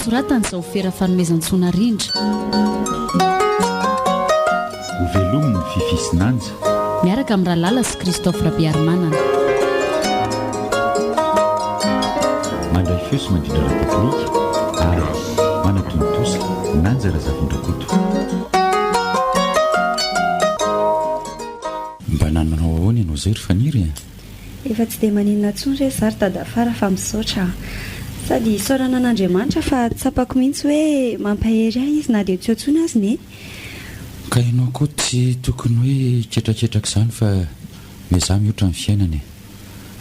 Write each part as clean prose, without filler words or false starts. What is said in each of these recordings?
nosoratan'izao fera fanomezan-tsoana rindra ho velominy fifisinanja miaraka amin'ny rahalala sy Christophe Rabiarimanana mandray feo sy mandrindra ara-teknika ary manatontosa nanjara zavondrakoto mba nananao ahoana ianao zay ry faniry efa tsy dia maninona ntsony re zary dadafara fa misaotra sady saorana an'Andriamanitra fa tsapako mihitsy hoe mampahery ahy izy na dia tsy otsony azy ne ka ianao koa tsy tokony hoe ketraketraka izany fa miazaha mihoatra amin'ny fiainany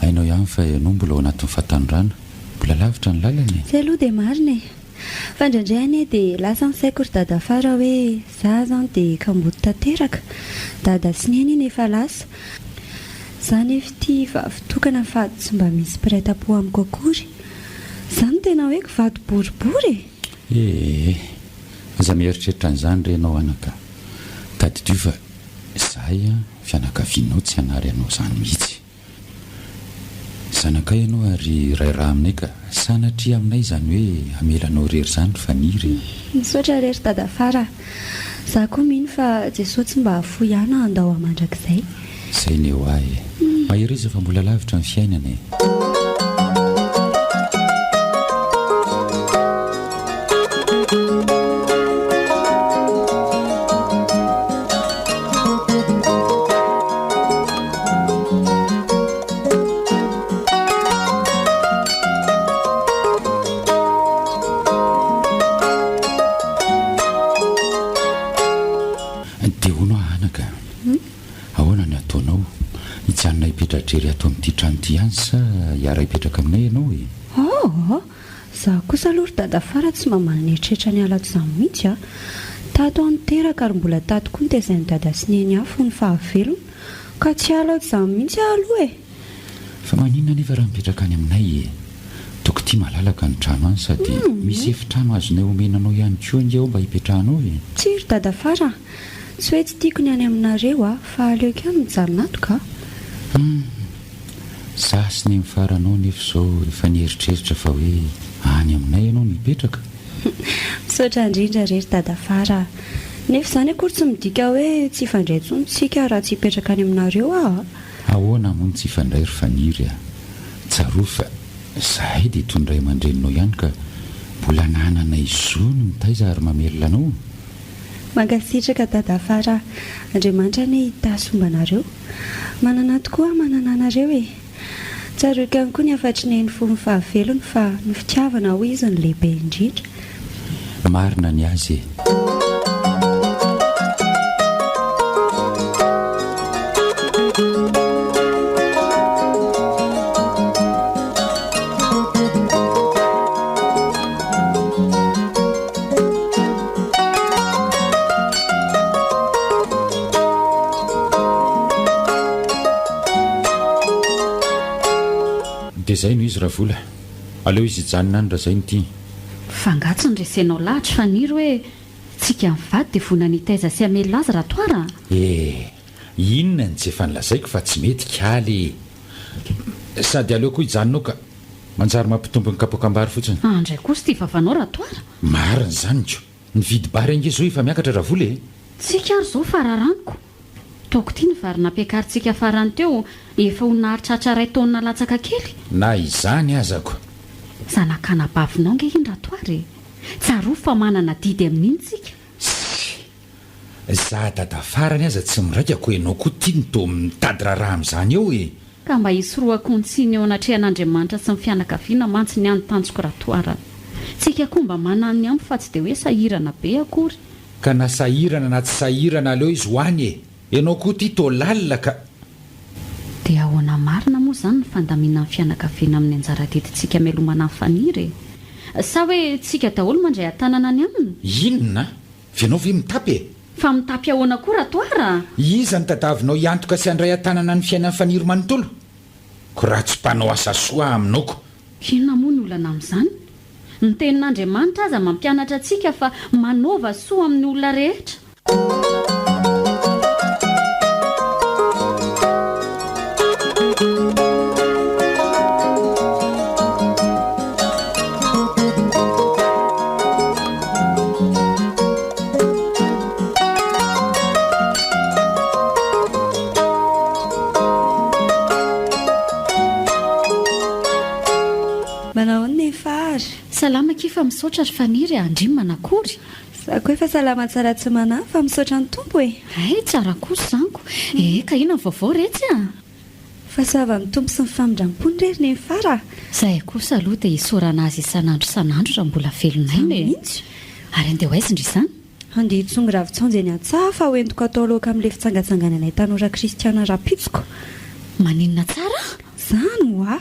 hainao ihany fa ianao mbola ao anatin'ny fahatanyrana mbola lavitra ny lalany zay aloha dia marina fa indraindray anie dia lasa ny saiko ry dadafara hoe za zany dia kambody tanteraka dada sy neny iny efa lasa izany efa tia vavitokana fa tsy mba misy mpiray-tam-po amiko akory izany tena hoe vady boribory aza mieritreritra an'izany renao anaka tadidio fa zahay a fianakavianao tsy hanary ianao izany mihitsy zanaka ianao ary ray raha aminay ka sanatria aminay izany hoe amelanao rery izany ry faniry misaotra rery dadafara za koa mino fa Jesosy tsy mba hafo ihana andao amandrakizay zay ny eo ahy mahery izy fa mbola lavitra ny fiainana ipetrarery ato amin'ity trano ity ihany sa hiara hipetraka aminay ianao za kosa aloha ry dadafara tsy mamaly nieritreritra ny alato izany mihitsy a tato anteraka ary mbola tato koa ny tezainy dada sy neny afo ny fahavelona ka tsy alato izany mihitsy aloha fa maninona nefa raha mipetraka any aminay toko tia malalaka ny trano any sady misy efitrano azonay omenanao ihany koa ingy ao mba hipetrahanao tsy ry dadafara tsy hoe tsy tiako ny any aminareo fa aleoko ihany mijanonatoka zasy ny mifaranao nefa izao rehefa nieritreritra fa hoe any aminay ianao nipetraka misaotra indrindra rery dadafara nefa izany akory tsy midika hoe tsy ifandray tsontsika raha tsy hipetraka any aminareo ahoana moa ny tsy ifandray ry faniry tsaroa fa zahay dia tondray mandreninao ihany ka mbola nananay zony mitaiza ary mamelona anao mangasitraka dadafara Andriamanitra ny hitasombanareo manana tokoa manana anareo tsaroaka ihany koa ny afatry ny eny fony fahavelony fa ny fitiavana ho izy ny lehibe indrindra marina ny azy dia izay no izy raha vola aleo izy hijanona any raha izay ny tia fangatso ny resenao lahatra faniry hoe tsika mivady dia vona nitaiza sy amelona azy raha toara inona ny tsy efa nilazaiko fa tsy mety kaly sady aleo koa hijanonao ka manjary mampitombo ny kapoakambary fotsiny andray kosa tia vavanao raha toara marina izany ko ny vidy bary ange zao efa miakatra raha vola tsika ary izao fararaniko taoko tia ny vary nampiakarintsika farany teo efa ho naharitratra ray taonina latsaka kely na izany azako zanakanabavinao nge iny raha toary tsaroa fa manana didy amin'iny tsika za dadafarany aza tsy miraikako ianao koa tia ny to mitady raharaha amin'izany eo ka mba hisoroakontsiny eo anatrehan'Andriamanitra sy ny fianakaviana mantsy ny anotanjoko raha toara tsika koa mba manany amby fa tsy dia hoe sahirana be akory ka na sahirana na tsy sahirana aleo izy hoany ianao koa tia to lalina ka dia ahoana marina moa izany ny fandamina ny fianakaviana amin'ny anjaradidintsika melomana ny faniry sa hoe tsika daholo mandray an-tanana any aminy inona vianao ve mitapy fa mitapy ahoana koa raha toara iza ny tadavinao iantoka sy andray an-tanana ny fiainan'ny faniry manontolo ko raha tsy mpanao asa soa aminaoko inona moa ny olana amin'izany ny tenin'Andriamanitra aza mampianatra antsika fa manaova soa amin'ny olona rehetra salama kifa misaotra ry faniry andrimy manakory za koa efa salama tsara tsy manahy fa misaotra ny tompo e ay tsara kosa zaniko ka ina ny vaovao retsy a fa sava ny tompo sy ny famindram-pony rery ny fara zahay kosa aloha dia isorana azy isan'andro raha mbola velonay mihitsy ary andeha ho aizy indry izany andeha hitsongy ravitsonjy any an-tsaha fa hoentiko atao loaka amin'ilay fitsangatsangananay tanora kristiana rapitsiko maninona tsara zany ho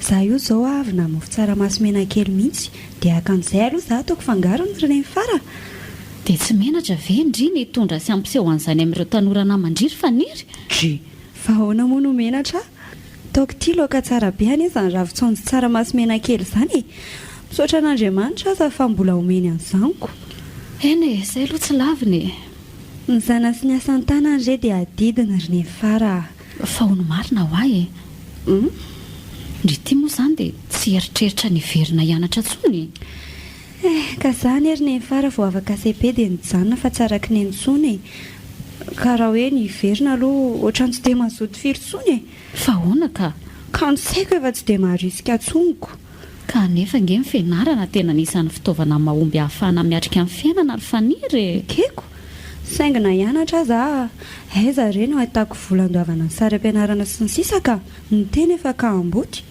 za io zao avy na mofo tsaramaso mena kely mihitsy dia akan'izay aloha za ataoko fangarony reny fara dia tsy menatra ve indry ny tondra sy ampiseho an'izany amin'ireo tanora namandriry faniry fa ahoana moa no menatra taoko ity loaka tsara be any izany ravitsonjy tsaramaso mena kely izany e misaotra an'Andriamanitra aza fa mbola omeny an'izaniko eny izay aloha tsy laviny ny zana sy ny asan'ny tanany re dia adidina ry ny fara fa hono marina ho ahy ndry ity moa izany dia tsy eritreritra ny verina hianatra tsony ka zany ery ny fara vao afaka sepe dia nijanona fa tsaraky ny entsony ka raha hoe ny verina aloha ohatrany tsy dia mazoto firy-tsony fa hoana ka ny saiko efa tsy dia maharisika tsoniko ka nefa nge ny fianarana tena nisan'ny fitaovana mahomby ahafahana miatrika amin'ny fiainana ry faniry keko saingina hianatra za aiza reny ho ahitako volan-doavana ny sary ampianarana sy ny sisaka ny teny efa ka amboty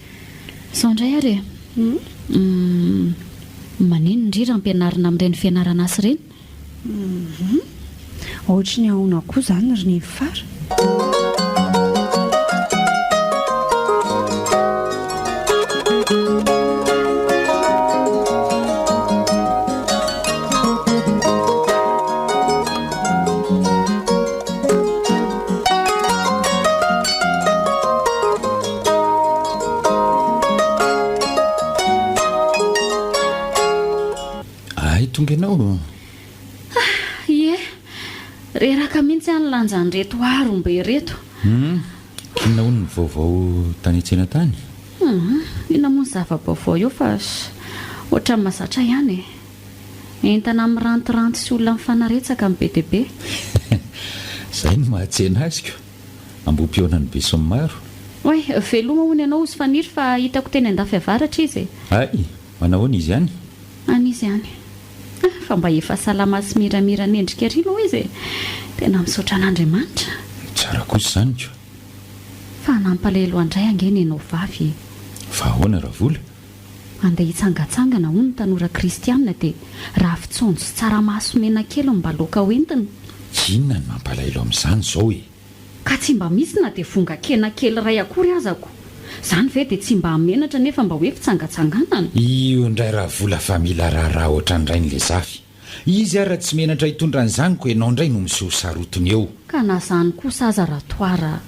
sao indray ary manino indrira ampianarana amin'ireny fianarana asy ireny ohatry ny ahona koa izany ry ny fara tonga ianao ie reraka mihitsy any lanjany reto arombe reto inona hono ny vaovao tany an-tsena tany ina moa ny zava-baovao eo fa ohatra ny mahazatra ihany entana amin'ny rantiranty sy olona mifanaretsaka amin'ny be dia be izay no mahatsena aziko ambom-pionany be sy ny maro oe veloma hony ianao ozy faniry fa hitako teny an-dafy avaratra izy ay manahoana izy ihany anizy ihany fa mba efa salama sy miramira nendrika ary moa izy tena misaotra an'Andriamanitra tsara kosa izany ko fa nampalahelo andray angeny ianao vavy fa ahoana raha vola andeha hitsangatsangana hono ny tanora kristianina dia ravitsonjy sy tsaramaso mena kely mba loaka hoentina inona ny mampalahelo amin'izany izao e ka tsy mba misy na dia vonga kena kely ray akory azako izany ve dia tsy mba hamenatra nefa mba hoe fitsangatsanganana io indray raha vola fa mila raharaha ohatra n'indray n'ilay zafy izy ary raha tsy menatra hitondra ny zaniko ianao indray no miseho sarotiny eo ka na zany kosa aza raha toara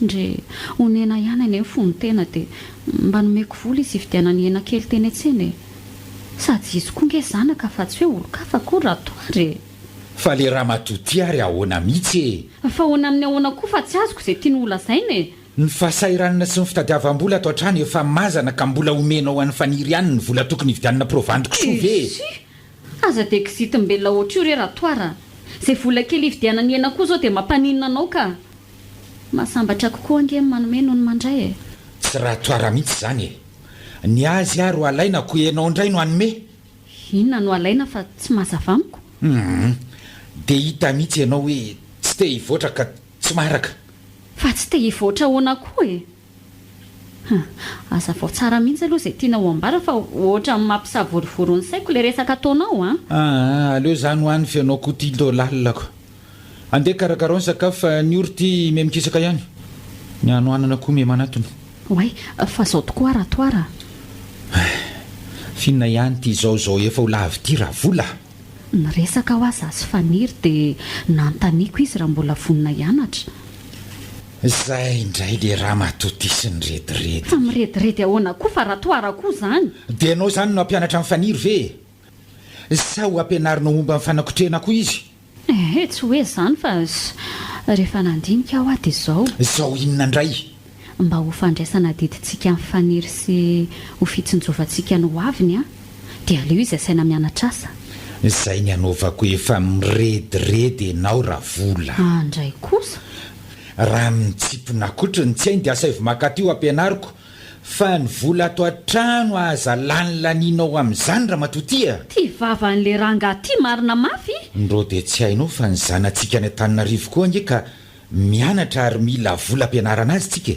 ndre honena ihany any fony tena dia mba nomeko vola izy hividiana ny hena kely teny an-tsena sady izy koa nge zanaka fa tsy hoe olo-kafa koa raha toary fa le raha matoty ary ahoana mihitsy e fa hoana amin'ny ahoana koa fa tsy azoko izay tiany olazainy ny fahasairanana sy ny fitadiavam-bola atao an-trano efa mazana ka mbola omenao an'ny faniry ihany ny vola tokony hividianana provandiko soa ve aza dia kizitym-belona ohatra io re raha toara izay vola kely hividiana ny hena koa zao dia mampaninina anao ka mahasambatra kokoa ange manome noho ny mandray tsy raha toara mihitsy izany e ny azy ary ho alaina ko ianao indray no anome inona no alaina fa tsy mazava amiko dia hita mihitsy ianao hoe tsy te hivoatra ka tsy maraka fa tsy te hivoatra hoana koa e aza vao tsara mihitsy aloha izay tiana ho ambara fa ohatra ny mampisavorovoro ny saiko ilay resaka ataonao aleo izany ho any fianao koa ty lo lalilako andeha karakarao ny sakafo fa ny ority me mikisaka ihany ny anoanana koa me manatona oay fa zao tokoa raha toara finona ihany ty zaozao efa ho lavy ty raha vola ny resaka ho aza sy faniry dia nantaniako izy raha mbola vonina hianatra izay indray le raha matotisy ny rediredy fa mirediredy ahoana koa fa raha toara koa izany dia ianao izany no ampianatra amin'ny faniry ve sa ho ampianarinao momba amin'ny fanakotrena koa izy tsy hoe izany fa rehefa nandinika aho aty izao inona indray mba ho fandraisana didintsika amin'ny faniry sy ho fitsinjovantsika ny ho aviny dia aleo izy asaina mianatra asa izay ny anaovako efa mirediredy ianao raha vola andray kosa raha mitsipona kotrany tsy hainy dia asa ivo makaty io ampianariko fa ny vola ato an-trano aza lany lanianao amin'izany raha matotia ty vavan'le ranga ty marina mafy ndro dia tsy hainao fa ny zanantsika ny Antananarivo koa ange ka mianatra ary mila vola ampianarana azy tsika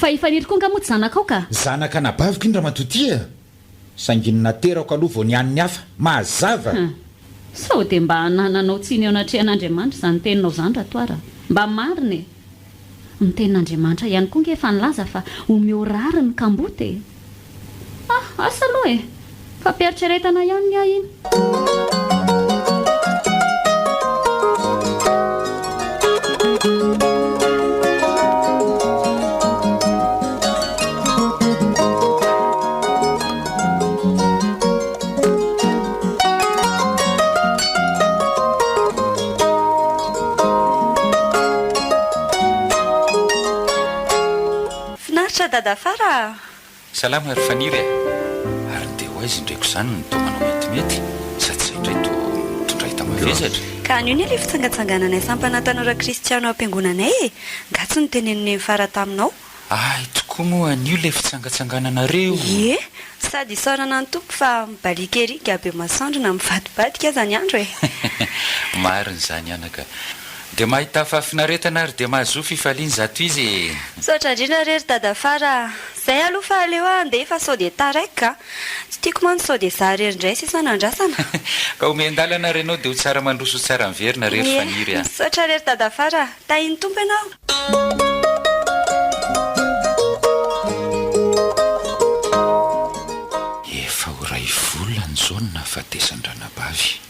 fa ifaniri koa ngamoty zanakao ka zanaka nabavika iny raha matotia sanginina terako aloha vao nian'ny hafa mazava sao dia mba nananao tsiny eo anatrehan'Andriamanitra izany teninao izany ratoara mba marina e ny tenin'Andriamanitra ihany koa nge efa nilaza fa omeo rary ny kamboty asa aloha e fa mpiaritreretana ihany ny iny dada fara salama ary faniry ary dia ho aizy indraiko izany ny tomanao metimety sady zay indray to mitondray tamavesatra ka anio ny le fitsangatsangananay sampana tanora kristiano am-piangonanay e nga tsy nyteneniny fara taminao ay tokoa moa anio le fitsangatsangananareo e sady isorana ny tompo fa mibalikeryga be masandrona mivadibadika zany andro e mariny zany anaka dia mahita fafinaretana ary dia mahazo fifaliany zato izy sotra indrindra rery dada fara zay aloha fa aleo andeha fa sao dia taraika tsy tiako mano sao dia za rery indray sisa nandrasana ka omendalana renao dia ho tsara mandroso tsara miverina rery faniry sotra rery dada fara tahiny tompo ianao efa ho ray volany zao ny nahafatesan-dranabavy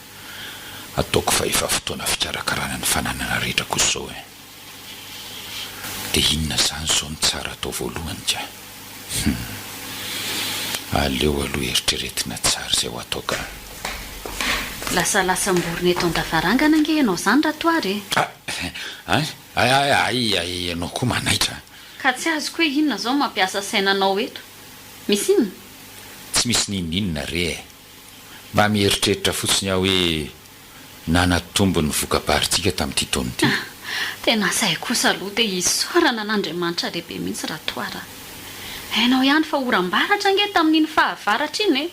ataoko fa efa fotoana fikarakarana ny fananana rehetra koa zao e dia inona zany zao ny tsara atao voalohany ka aleo aloha eritreretina tsara izay ho ataoka lasalamborona eto an-davarangana ange ianao izany ratoary ay ianao koa manaitra ka tsy azoko hoe inona zao mampiasa sainanao eto misy inona tsy misy nininona re mba mieritreritra fotsiny aho hoe nanatombo ny vokabaritsika tamin'ity taony ity tena say kosa aloha dia isorana an'Andriamanitra lehibe mihitsy ratoara hainao ihany fa oram-baratra nge tamin'iny fahavaratra iny e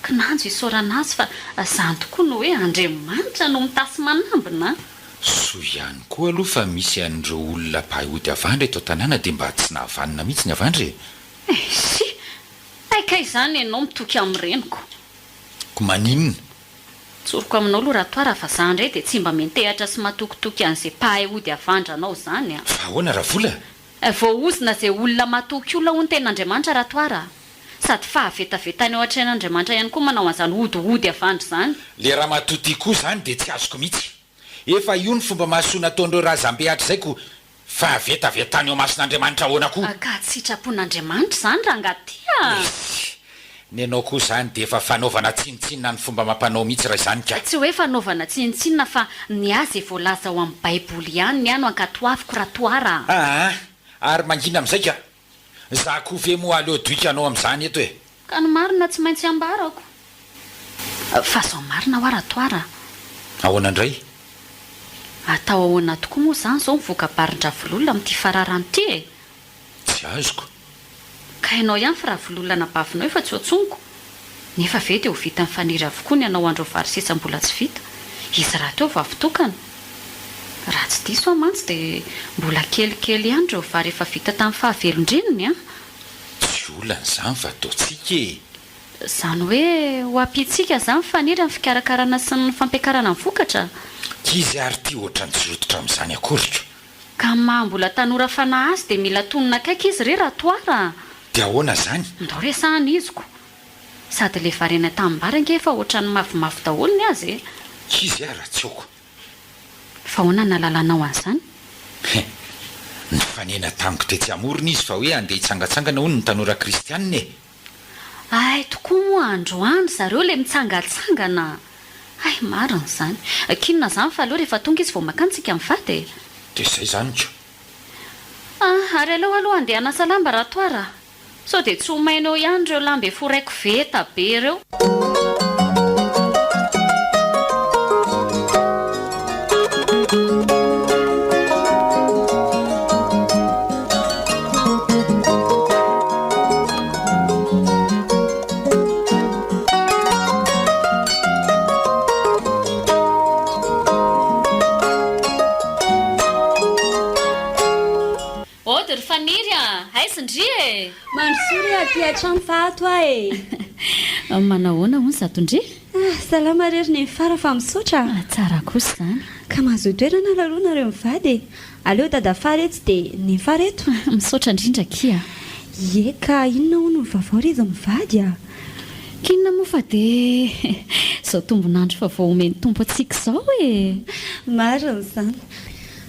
ka nanjo isorana azy fa zany tokoa no hoe Andriamanitra no mitasy manambina so ihany koa aloha fa misy an'ireo olona mpahody avandra eto tanàna dia mba tsy nahavanina mihitsy ny avandry sy aika izany ianao mitoky amin'reniko ko maninona tsoroko aminao aloha ratoara fa za ndray dia tsy mba mentehatra sy matokitoky an'izay mpahay ody avandra anao izany fa ahoana raha vola voaozina izay olona matoky olona ho ny ten'Andriamanitra ratoara sady fahavetavetany ao an-tren'Andriamanitra ihany koa manao an'izany odiody avandra izany le raha matoty koa izany dia tsy azoko mihitsy efa io ny fomba mahasoana ataon'ireo razam-behatra izay ko fahavetavetany eo mason'Andriamanitra ahoana koa ka tsy sitrapon'Andriamanitra izany raha ngatia ny anao koa izany dia efa fanaovana tsinitsinina ny fomba mampanao mihitsy raha izany ka tsy hoe fanaovana tsinitsinina fa ny azy voalaza ao amin'ny baiboly ihany ny ano ankatoaviko ratoara ary mangina amin'izay ka za koa ve moa aleo doika anao amin'izany eto e ka ny marina tsy maintsy ambarako fa zao marina ho aratoara ahoana indray atao ahoana tokoa moa izany zao mivokabarindra vololona amin'ity fararano ity e tsy azoko ka ianao ihany fa raha vololana bavinao efa tsy hoantsoniko nefa ve dia ho vita ny faniry avokoa ny anao andro vary sisa mbola tsy vita izy raha teo vavitokana raha tsy diso amantsy dia mbola kelikely ihany reo vary efa vita tamin'ny fahavelondreniny tsy olana izany fa ataontsika e izany hoe ho ampitsika izany faniry amin'ny fikarakarana sy ny fampiakarana ny vokatra kizy ary ty ohatra ny jirototra amin'izany akoriko ka maha-mbola tanora fanahy azy dia mila tonona akaiky izy re raha toara dia ahoana izany ndao resahany iziko sady le varena tamin'mbara nge efa ohatra ny mavimavy daholo ny azy e kizy raha tsy oko fa hoana nalalanao an'izany ny fanena tamiko dia tsy amorona izy fa hoe andeha hitsangatsangana hono ny tanora kristianina e ay tokoa moa androany zareo le mitsangatsangana ay marina izany kinona izany fa aloha rehefa tonga izy vao makantsika mivady e dia izay zany ko ary aleo aloha andeha hanasa lamba raha toara sao dia tsy homainao ihany ireo lamba efa raiko veta be ireo de ry faniry aizindri e mandrosory aty atrano fahato ah e manahoana ho ny zatondri salama rery ny fara fa misaotra tsara kosa zany ka mahazo toerana lalao nareo mivady e aleo dada fareto dia ny fareto misaotra indrindra kia ie ka inona ho no vavao ry izy mivady a kinona moa fa dia izao tombonandro fa vao omeny tompo atsika izao e mariny izany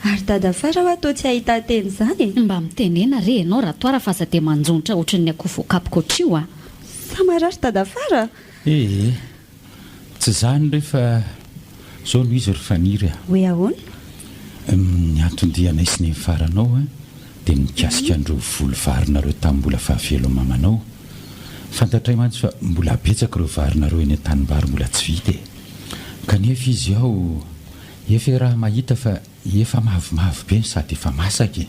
ary dada fara ho atao tsy ahita teny izany e mba mitenena re ianao raha toara fa za dia manjonitra ohatran'ny akoho voakapokoatr'io a samarary dada fara tsy zany rehefa zao no izy ry faniry hoe ahoana ny atondianay sy ny faranao dia nikasika andreo volo varinareo tamin'ny mbola fahavelo mamanao fantatray mantsy fa mbola betsaka ireo varinareo eny an-tanimbary mbola tsy vita kanefa izy ao efa raha mahita fa efa mahavimavy be sady efa masaka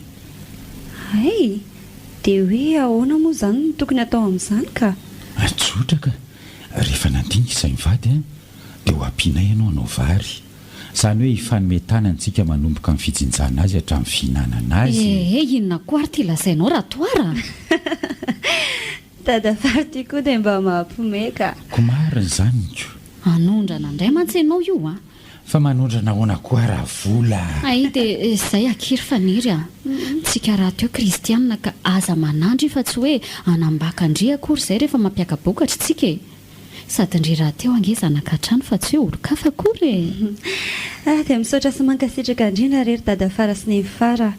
ay dia hoe ahoana moa izany no tokony atao amin'izany ka tsotraka rehefa nandinika izay mivady dia ho ampianay ianao anao vary izany hoe hifanometana antsika manomboka amin'ny fijinjana azy hatramin'ny fihinanana azy inona koa ary ty lazainao raha toara dada fara ty koa dia mba mahampomeka ko mariny izany niko anondrana indray mantsy ianao io a fa manondrana ahoana koa raha vola ay dia izay akiry faniry a tsika raha teo kristianina ka aza manandry fa tsy hoe anambakandry akory izay rehefa mampiakabokatra tsika e sady ndry raha teo angezanakatrano fa tsy hoe olo-kafa akory e dia misaotra sy mankasitraka indrindra rery dada fara sy neny fara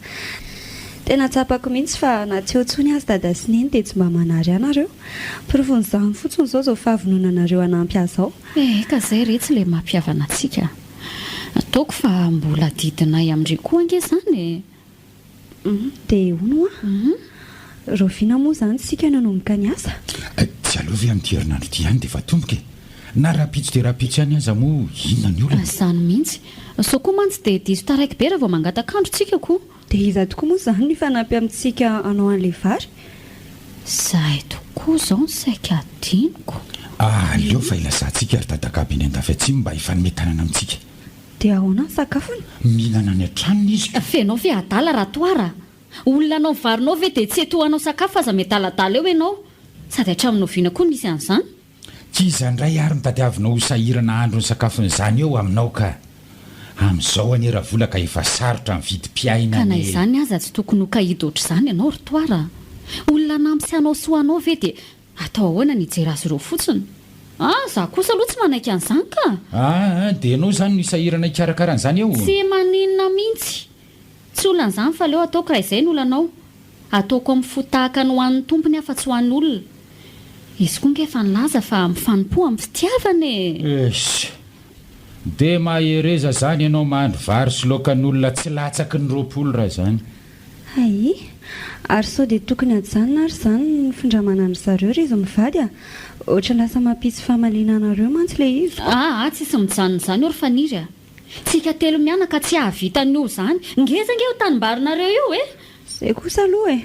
tena tsapako mihitsy fa na tsy hoantsony azy dada sy neny dia tsy mba manary anareo provonyizany fotsiny izao zao fahavononanareo anampy azao ka izay re tsy ilay mampiavana antsika ataoko fa mbola didinay amindry koa angezany e dia hono a roviana moa izany sika nanomboka ny asa tsy aleovy amin'ity herinandro ity ihany dia efa tomboka na rapitso dia rapitso ihany aza moa inona ny olona izany mihitsy so koa mantsy dia diso taraiky be raha vao mangatakandro tsika koa dia iza tokoa moa izany ny fanampy amintsika anao an'ilay vary zahay tokoa izao ny saika adiniko aleo fa ilazantsika ary dadakaby eny andafy atsimo mba hifanometanana amintsika dia ahoana ny sakafony mihinana ny an-tranony izy fenao ve adala raha toara olona anao varinao ve dia tsy etohanao sakafo aza metaladala eo ianao sady hatraminao viana koa misy an'izany tsy izandray ary mitadiavinao ho sahirana andro ny sakafon'izany eo aminao ka amin'izao anie raha volaka efa sarotra mividim-piaina ka na izany aza tsy tokony ho kahidy ohatr'izany ianao ry toara olona namsy anao soanao ve dia atao ahoana ny hijery azy ireo fotsiny za kosa aloha tsy manaiky an'izany ka dia ianao izany no hisahirana hikarakaran'izany eo tsy maninona mihitsy tsy olan'izany fa leo ataoko raha izay ny olanao ataoko amin'ny fotahaka ny ho an'ny tompony afa tsy ho an'ny olona izy koa ngefa nilaza fa mifanompo amin'ny fitiavana dia mahereza zany ianao mahandro vary sy lokan'olona tsy latsaky ny roapolo raha izany ay ary sao dia tokony ajanona ary izany ny findramana ny zareo ry izy mivady ohatra lasa mampisy famaliana anareo mantsy ilay izy tsisy mijanona izany eo ry faniry tsika telo mianaka tsy hahavitany io izany ngezange ho tanimbarinareo io izay kosa aloha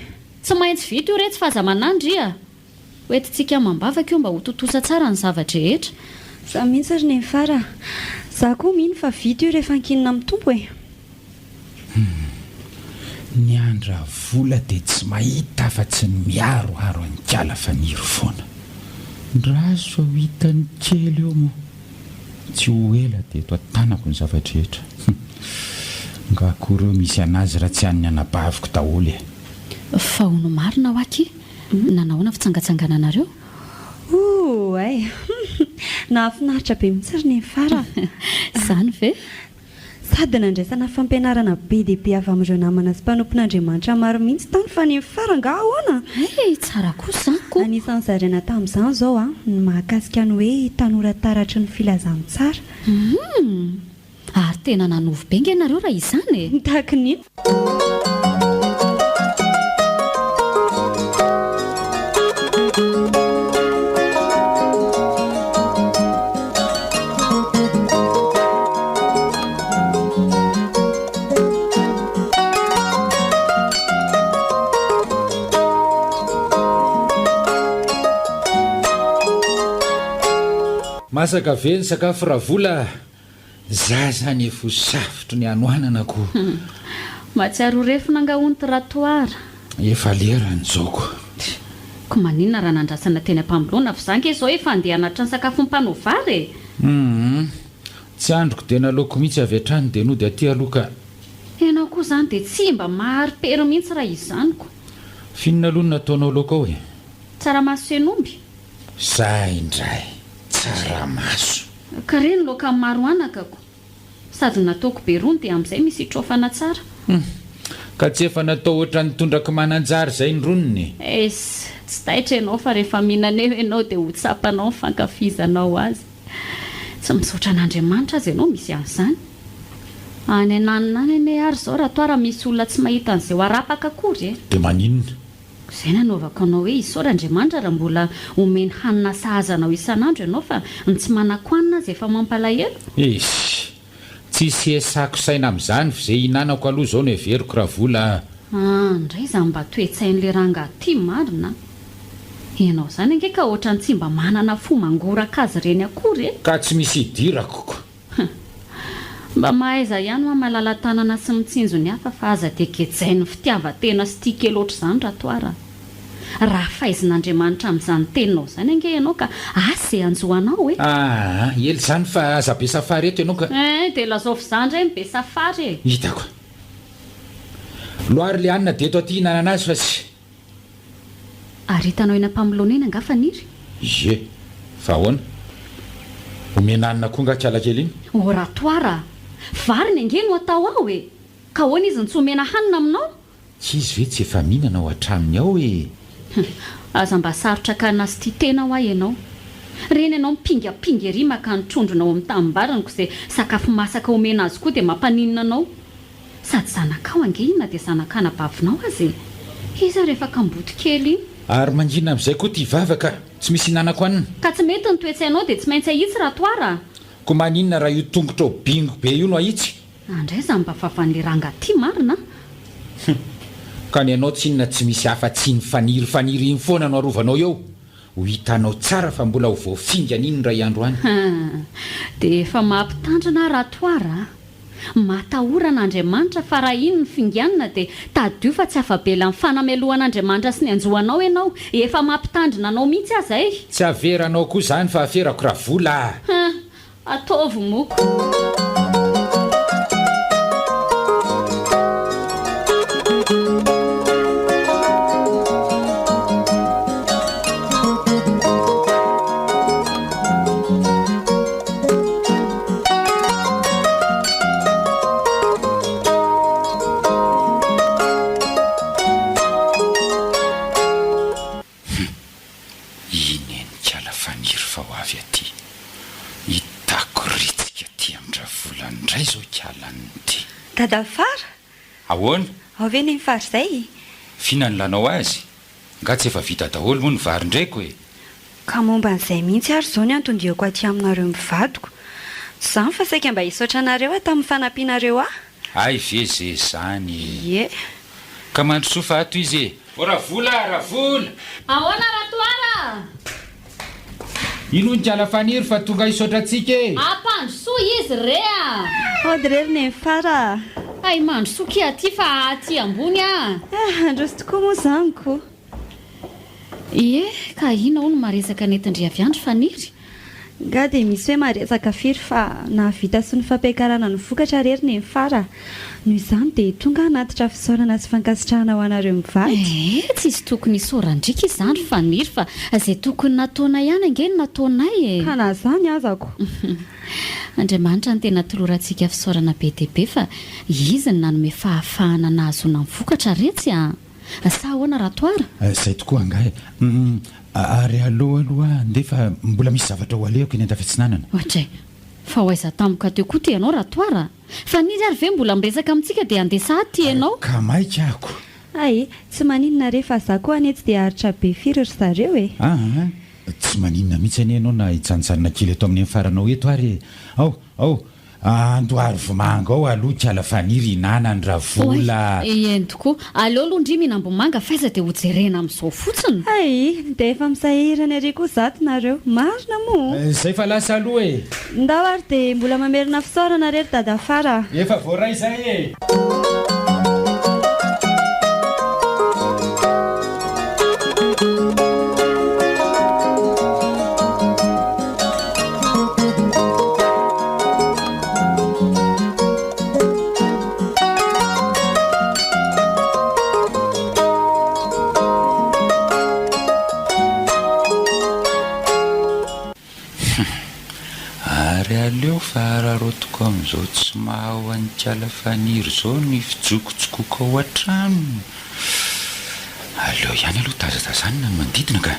tsy maintsy vita io re tsy fahaza manandry hoentintsika mambavaka eo mba ho totosa tsara ny zavatra rehetra za mihitsy ry neny fara za koa mihiny fa vita io rehefa ankinina amin'ny tompo ny andra vola dia tsy mahita fa tsy ny miaroaro anikala faniry foana ndraso hitany kely eo moa tsy ho ela dia eto an-tanako ny zavatra rehetra nga akoreo misy anazy raha tsy han'ny anabaviko daholo fa hono marina ho aky nanahoana fitsangatsangananareo ay nahafinaritra be mihitsy ry neny fara izany ve sady nandraisana fampianarana be dia be avy amin'ireo namana sy mpanompon'Andriamanitra maro mihitsy tany fa ny fara nga ahoana tsara kosako anisan'ny zarena tamin'izany izao ny mahakasika ny hoe tanora taratry ny filazantsara ary tena nanovy be nge nareo raha izany tahaka nino masaka ve ny sakafo raha vola za zany efo safotro ny anoanana ko matsiaro refina angahony tratoara efa lera ny zaoko ko maninona raha nandrasana teny ampambolona fa zange zao efa andeha anatra ny sakafo mpanao vary tsy androko dia nalaoko mihitsy avy atrany dia nody aty aloka ianao koa izany dia tsy mba mahary-pery mihitsy raha izanyko finona aloha no nataonao laoka ao e tsaramaso sy henomby za indray tsaramaso ka reny loaka maro anakako sady nataoko be rony dia amin'izay misy hitrofana tsara ka tsy efa natao ohatra nitondraka mananjary izay ny ronony tsy taitra ianao fa rehefa mihinaneo ianao dia ho tsapanao ny fankafizanao azy tsy misaotra an'Andriamanitra azy ianao misy an'izany any ananina any ary izao raha toara misy olona tsy mahita an'izay ho arapaka akory e dia maninona izay nanaovako anao hoe isaora Andriamanitra raha mbola omeny hanina sahazanao isan'andro ianao fa ny tsy manako hanina azy efa mampalahelo tsisy esako saina amin'izany fa izay hinanako aloha izao no heveriko raha vola indray izany mba toetsain'le rangahy marina ianao izany ange ka ohatra ny tsy mba manana fo mangoraka azy reny akory e ka tsy misy hidirako ko mba mahaiza ihany hoa malala tanana sy mitsinjo ny hafa fa aza dia kejain'ny fitiavatena sy tia kely oatra izany raha toara raha faizin'Andriamanitra amin'izany teninao izany ange ianao ka asy izay anjoanao e ely izany fa aza be safary eto ianao ka dia lazaofy izany indray ny be safary e hitako loary le anina dia eto aty hinanana azy fa sy ary hitanao eny ampamolona eny angafa niry ye fa ahoana omena anina koa ngakaalakely iny o raha toara vary ny ange no atao ao e ka ahoana izy ny tsy omena hanina aminao tsy izy ve tsy efa mihinana ao an-tranony ao e aza mba sarotra ka nasy tia tena ho ahy ianao reny ianao mipingapinga ery maka nitrondronao amin'ny tamimbaraniko izay sakafo masaka omena azy koa dia mampaninina anao sady zanakao ange inona dia zanakana bavinao azy iza rehefa kamboty kely iny ary mangina amin'izay koa tia vavaka tsy misy hinanako anina ka tsy mety nytoetsainao dia tsy maintsy ahitsy raha toara ko maninona raha io tongotra o bingo be io no ahitsy andray zany mba favan'le rangahy marina ka ny ianao tsy inona tsy misy hafa tsy ny faniry iny foana no arovanao eo ho hitanao tsara fa mbola ho voafingana iny ray andro any dia efa mampitandrina raha toara matahoran'Andriamanitra fa raha iny ny finganina dia tadio fa tsy afabela amin'ny fanamelohan'Andriamanitra sy ny anjoanao ianao efa mampitandrina anao mihitsy aza e tsy averanao koa izany fa aferako raha vola ataovy moko Dadafara ahoana avy ny fary izay fihinany lanao azy nga tsy efa vita daholo moa ny vary ndraiko e ka momba an'izay mihitsy ary izao ny antondiako aty aminareo mivadiko tsy izany fa saika mba hisaotra anareo tamin'ny fanampianareo ay ve ze zany ye ka mandrosoa fa ato izy e raha vola ahoana raha toara ino ny kialafaniry fa tonga hisaotra antsika e ampandrosoa izy rea ody rery ny fara ay mandrosoa ki aty fa aty ambony androso tokoa moa zaniko ie ka ina ho no maresaka netindry avy andro faniry nga dia misy hoe maresaka firy fa nahavita sy ny fampiakarana ny vokatra rery ny fara noho izany dia tonga anatitra fisaorana sy fankasitrahana ho anareo mivady tsy izy tokony isorandrika izany faniry fa izay tokony nataona ihany ange ny nataonay e ka na zany azako Andriamanitra ny tena tolorantsika fisaorana be dia be fa izy ny nanome fahafahana nahazona ny vokatra retsy sa ahoana raha toara izay tokoa angahy ary aloha ndefa mbola misy zavatra ho alehako eny an-dafitsinanana ohatray fa ho aiza tampoka teo koa ty ianao raha toara fa nizy ary ve mbola miresaka amintsika dia andesa ty ianao ka maika ako ay tsy maninona rehefa za koa anetsy dia aritra be firy ry zareo e tsy maninona mihitsy anie ianao na hijanonjanona kely eto amin'ny faranao eto ary ao andohary vomanga ao aloha kialafaniry hinanany raha vola eny tokoa aleo aloha ndry mihinam-bomanga fa iza dia ho jerena amin'izao fotsiny ay dia efa misahirana ery koa zato nareo marina moa izay fa lasa aloha e ndao ary dia mbola mamerina fisaorana rery dadafara efa voaray izay e fahararotoko amin'izao tsy mahaho an'nykiala faniry zao ny fijokojokoka ao an-trano. Aleo ihany aloha tazatazanina ny manodidina ka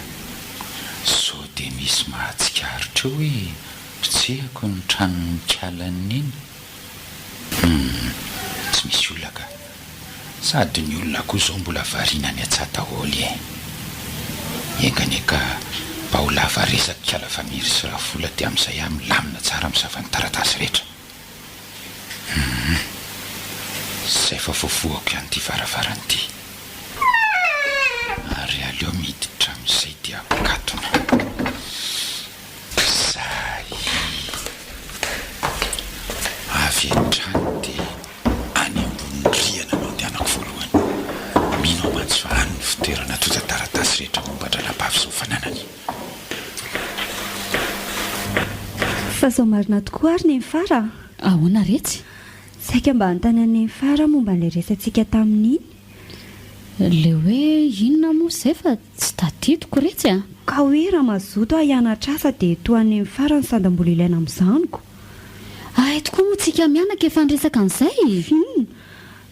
sao dia misy mahatsikaritra eo hoe pitsehako ny tranony kialan'iny. Tsy misy olona ka sady ny olona koa zao mbola variana ny atsataholy engany ka mba ho lava resaka kiala faniry sy rahafola dia amin'izay aho milamina tsara misavany taratasy rehetra. Zay fa voavoako ihany ty varavaran'ity ary aleo miditra amin'izay dia akatona. Zay avy an-trano dia any ambony riana no andehanako voalohany. Mino aho mantsy fa any ny fitoerana tota taratasy rehetra momban-dralabavy sy mifananany. Fa zao marina tokoa ary ny fara. Ahoana retsy? Saika mba hanontany ny fara momba n'ilay resantsika tamin'iny. Le hoe inona moa izay fa tsy tadidiko retsy a? Ka hoe raha mazoto aho hianatra asa dia toan'ny fara ny sady mbola ilaina amin'ny zanoko. Ay tokoa moa tsika mianaka efa nresaka an'izay.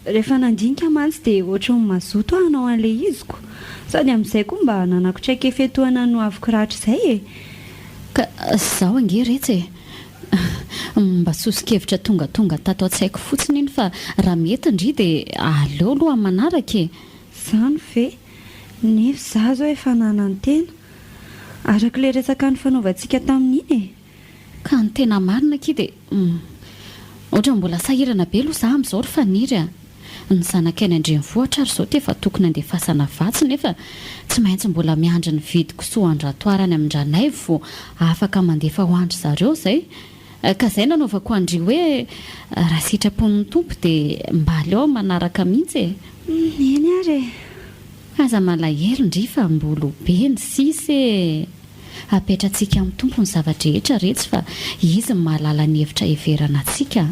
Rehefa nandinika mantsy dia ohatran'ny mazoto aho hanao an'ilay iziko. Sady amin'izay koa mba nanako-traika efetoana no aviko ratra izay e. Ka zaho ange retsy e. Mba sosikevitra tonga tato an-tsaiko fotsiny iny fa raha mety indri dia aleo aloha manaraka e. Zany ve nefa za zao efa nanantena araka ilay resaka ny fanaovantsika tamin'iny e. Ka ny tena marina ki dia ohatra mbola sahirana be aloha za amin'izao ry faniry a. Ny zanak'ainy andrenivohitra ary zao dia efa tokony andefasana vatsy nefa tsy maintsy mbola miandry ny vidiko soandratoarany amin-dranay vo afaka mandefa ho andry zareo zay. Ka izay nanaovako andry hoe raha sitrapon'ny tompo dia mba aleo manaraka mihitsy e. Eny ary aza malahelo ndry fa mbolo be ny sisy e. Apetratsika amin'ny tompo ny zavadrehetra retsy fa izy ny mahalala ny hevitra heverana atsika.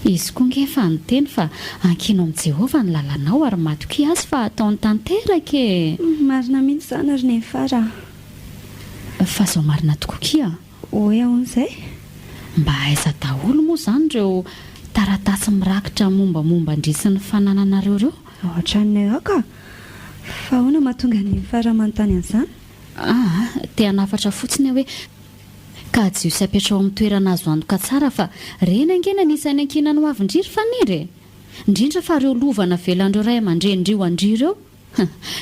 Izy koa ngefa nyteny fa ankino amin'i Jehovah ny lalanao ary matoky azy fa ataony tanteraka e. Marina mihitsy zany ary ny fara. Fa zao marina tokoa kia. Hoe ahoan'izay? Mba aiza daholo moa zany ireo taratasy mirakitra mombamomba ndrisy ny fanananareo reo. Ohatran'ny ka fa ahoana mahatonga ny fara manontany an'izany? Te hanafatra fotsiny hoe ka jiosy apetra ao amin'ny toerana azo antoka tsara fa reny angena nisany ankinany ho avindriry faniry. Indrindra fa reo lovana velandreo ray aman-dreny andry ireo.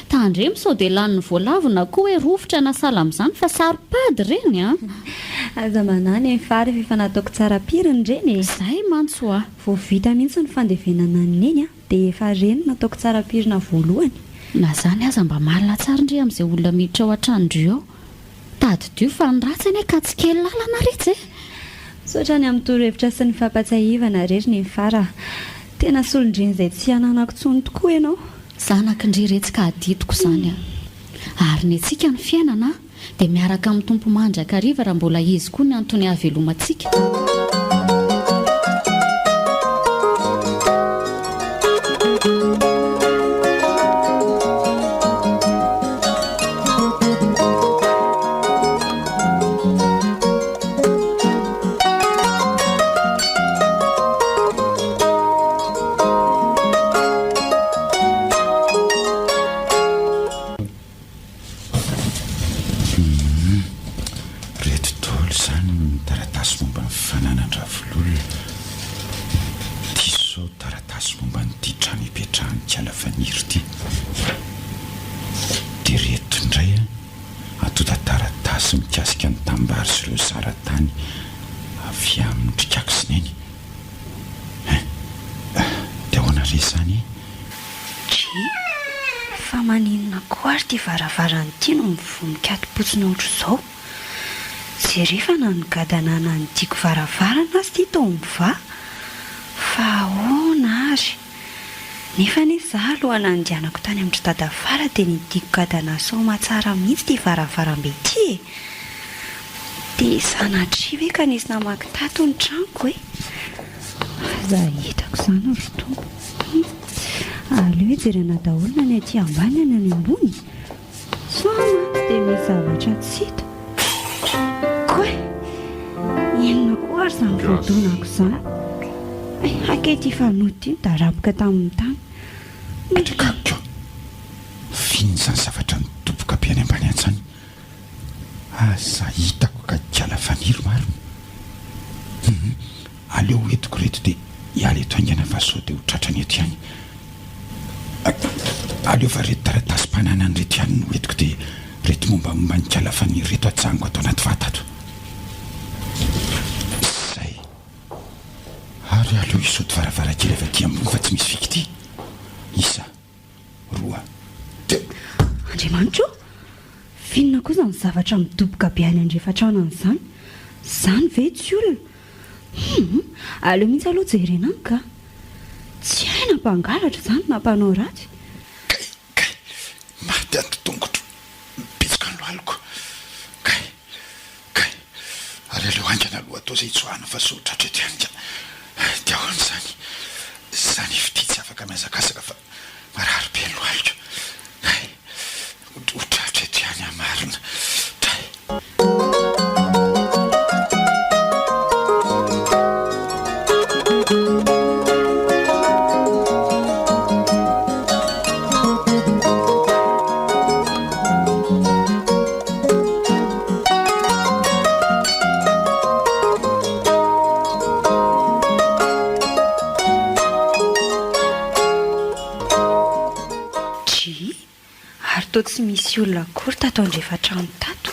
Tandremo sao dia lany ny voalavo na koa hoe rovitra na sala amin'izany fa saropady reny a. Aza manany fara efa nataoko tsara piriny reny. Izay mantso a. Vao vita mihitsy ny fandevenana neny dia efa reny nataoko tsara pirina voalohany. Na zany aza mba malina tsara indray amin'izay olona miditra ao an-trandrio ao. Tady fa ny ratsany ka tsy kely lalana retsy e. Sotra ny amin'ny torohevitra sy ny fampatsahivana rery ny fara. Tena solondreny izay tsy hananako tsony tokoa ianao. Zanak'indry retsy ka adidiko izany a. Ary ny antsika ny fiainana dia miaraka amin'ny tompo mandraka hariva raha mbola izy koa ny antony havelomantsika. Varavaran'ity no mivonika atipotsina ohatr' izao. Tsy rehefa na nygadanana ny tiako varavarana azy ty tao miva fa ahoana ary nefa ny za alohana andianako tany amin'ny dada fara dia nitiako gadana saoma tsara mihitsy ty varavarambe ity e. Dia sanatria hoe ka nisy namaky tato ny tranoko e. Za hitako izany ry tompo. Aleo jerena daholo na ny aty ambany na ny ambony. Dia misy zavatra tsy hita. Koe, inona koa ary izany voadonako izany akety fanody iny da raboka tamin'ny tany atrikakiko finy zany zavatra nitoboka be any ambany an-tsany aza hitako ka kiala faniry maro aleo etiko reto dia hiala eto aingana fa sao dia ho tratrany eto ihany aleo fa reto taratasy-pananany reto ihany no etiko dia reto mombamomba ny kiala faniry reto atsango atao anaty vatato zay ary aleo isoto varavarakely avy aty ambony fa tsy misy fikity isa roa andriamanitro finona koa zany zavatra midoboka be any andrefatranan'izany zany ve tsy olona aleo mihitsy aloha jerenany ka tsy hay nampangalatra zany nampanao ratsy kay maty antotongotro mipetsika ny lohaloko kay ary aleo angana aloha atao zay tsoahana fa so tratra eto ihany ka dia ahoany zany fity tsy afaka miazakazaka fa marary be ny lohalika ho tratra eto ihany amarina to tsy misy olona akory tato andrefatrano tato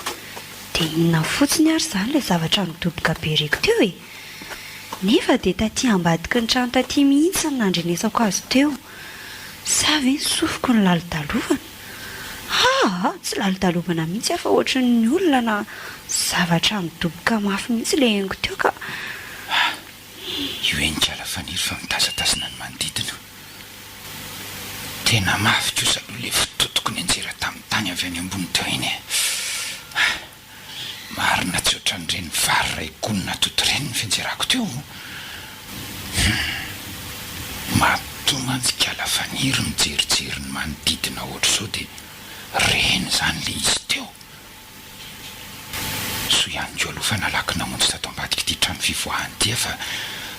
dia inona fotsiny ary izany ilay zavatra midoboka be reko teo e nefa dia taty ambadiky ny trano taty mihitsy ny nandrenesako azy teo sa ve sofiko ny lalitalovana tsy lalitalovana mihitsy afa ohatry ny olona na zavatra midoboka mafy mihitsy ilay haingo teo ka io enikala faniry fa mitazatazana ny manodidina tena mafy kosa aloha le fitotoko ny anjera tamin'ny tany avy any ambony teo iny marina tsy ohatran'ireny vary ray konina toto ireny ny fianjerako teo matomanjikala faniry mijerijery ny manodidina ohatra sao dia reny zany le izy teo so ihany ko aloha fa nalaky namonjy tato ambadika ity trano fivoahany tia fa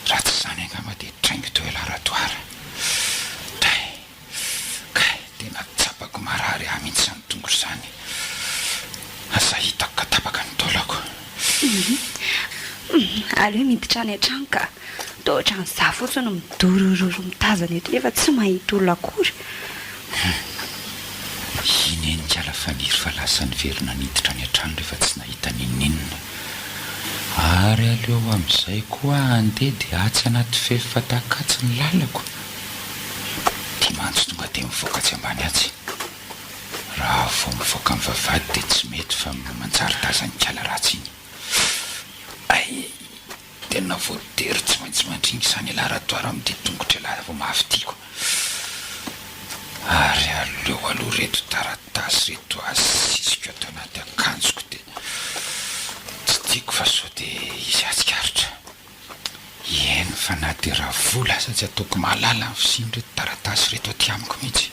raha tsy zany angamba dia traingo teo elaratoara tena tsapako marary ah mihitsy zany tongotro zany aza hitako ka tapaka ny taolako aleo miditra any an-trano ka da ohatran'ny za fotsiny midorororo mitazana eto efa tsy mahita olona akory iny enikala faniry fa lasa ny verina niditra any an-trano rehefa tsy nahita nininina ary aleo amin'izay koa andeha dia atsy anaty fefifatakatsy ny lalako mantsy tonga dia mivoaka tsy ambany atsy raha vo mivoaka amin'ny vavady dia tsy mety fa manjary tazany kala ratsy iny ay tena voatery tsy maintsy mandringy izany alaratoara amin'ity tongotra la vo mahavitiako ary aleo aloha reto taratasy reto asisiko atao anaty akanjoko dia tsy tiako fa sao dia izy atsikaritra eny fa na dia raha vola aza tsy ataoko mahalala ny fisiny reto taratasy reto aty amiko mihitsy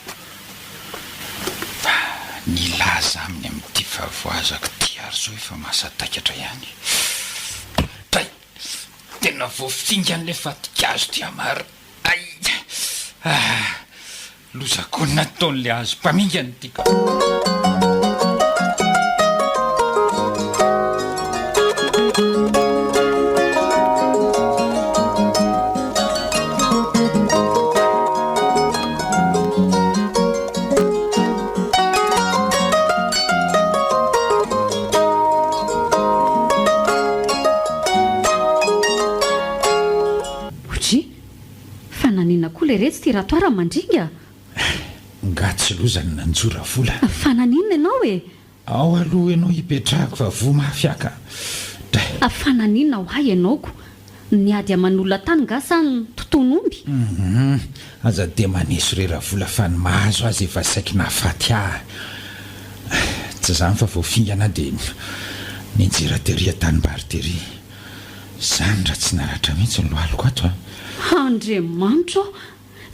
ny laza aminy amin'ity favoazako ty ary zao efa mahasatakatra ihany tay tena voafinga an'ilay fatikazo ty amary ay lozako nataon'lay azo mpamingany tika le retsy ty ratoara mandringa nga tsy lozany nanjora vola fananinona ianao e ao aloha ianao hipetrahako fa vo mafiaka fananinona ho ay ianaoko niady aman'olona tany ngasa ny toton'omby aza dia maneso rera vola fa ny mahazo azy efa saiky nahafaty tsy zany fa voafingana dia ninjera teria tanymbary tery zany raha tsy naratra mihitsy ny lohaliko ato andriamanitro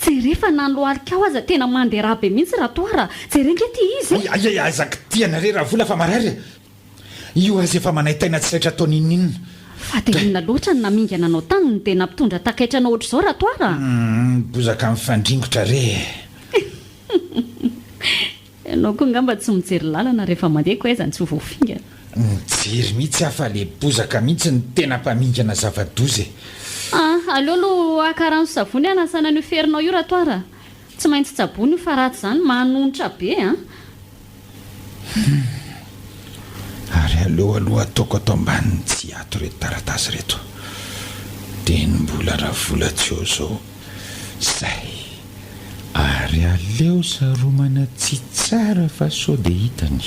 tsy rehefa nanoalika ao aza tena mandeha raha be mihitsy raha toara jerenge ty izy azaka tiana re raha vola fa marary io azy efa manaitaina tsy raitra ataony ininina fa de inona loatra ny namingana anao tany ny tena mpitondra takaitra anao ohatr'izao raha toara bozaka mifandringotra re ianao koa ngamba tsy mijery lalana rehefa mandeha ko aizany tsy ho voafinga mijery mihitsy afa le bozaka mihitsy ny tena mpamingana zavadozy aleo aloha akarano savony anasana ny ferinao io raha toara tsy maintsy tsabony io fa ratsy izany manonitra be ary aloha ataoko ato ambaniny tsy ato reto taratasy reto dia ny mbola raha vola tsy eo zao zay ary aleo saromana tsy tsara fa sao dia hitany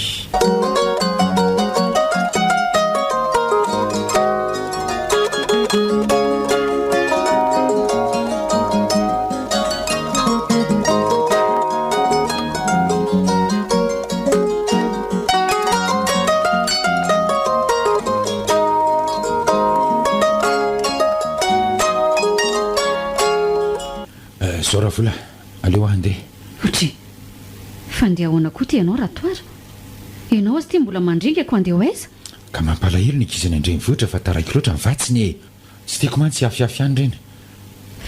zao raha vola aleo andeha otry fandeha ahoana koa ty ianao raha toara ianao azy ty mbola mandringako andeha ho aiza ka mampalahelo ny akizany andrenivohitra fa taraiky loatra mivatsiny e tsy tiako mantsy afiafy any reny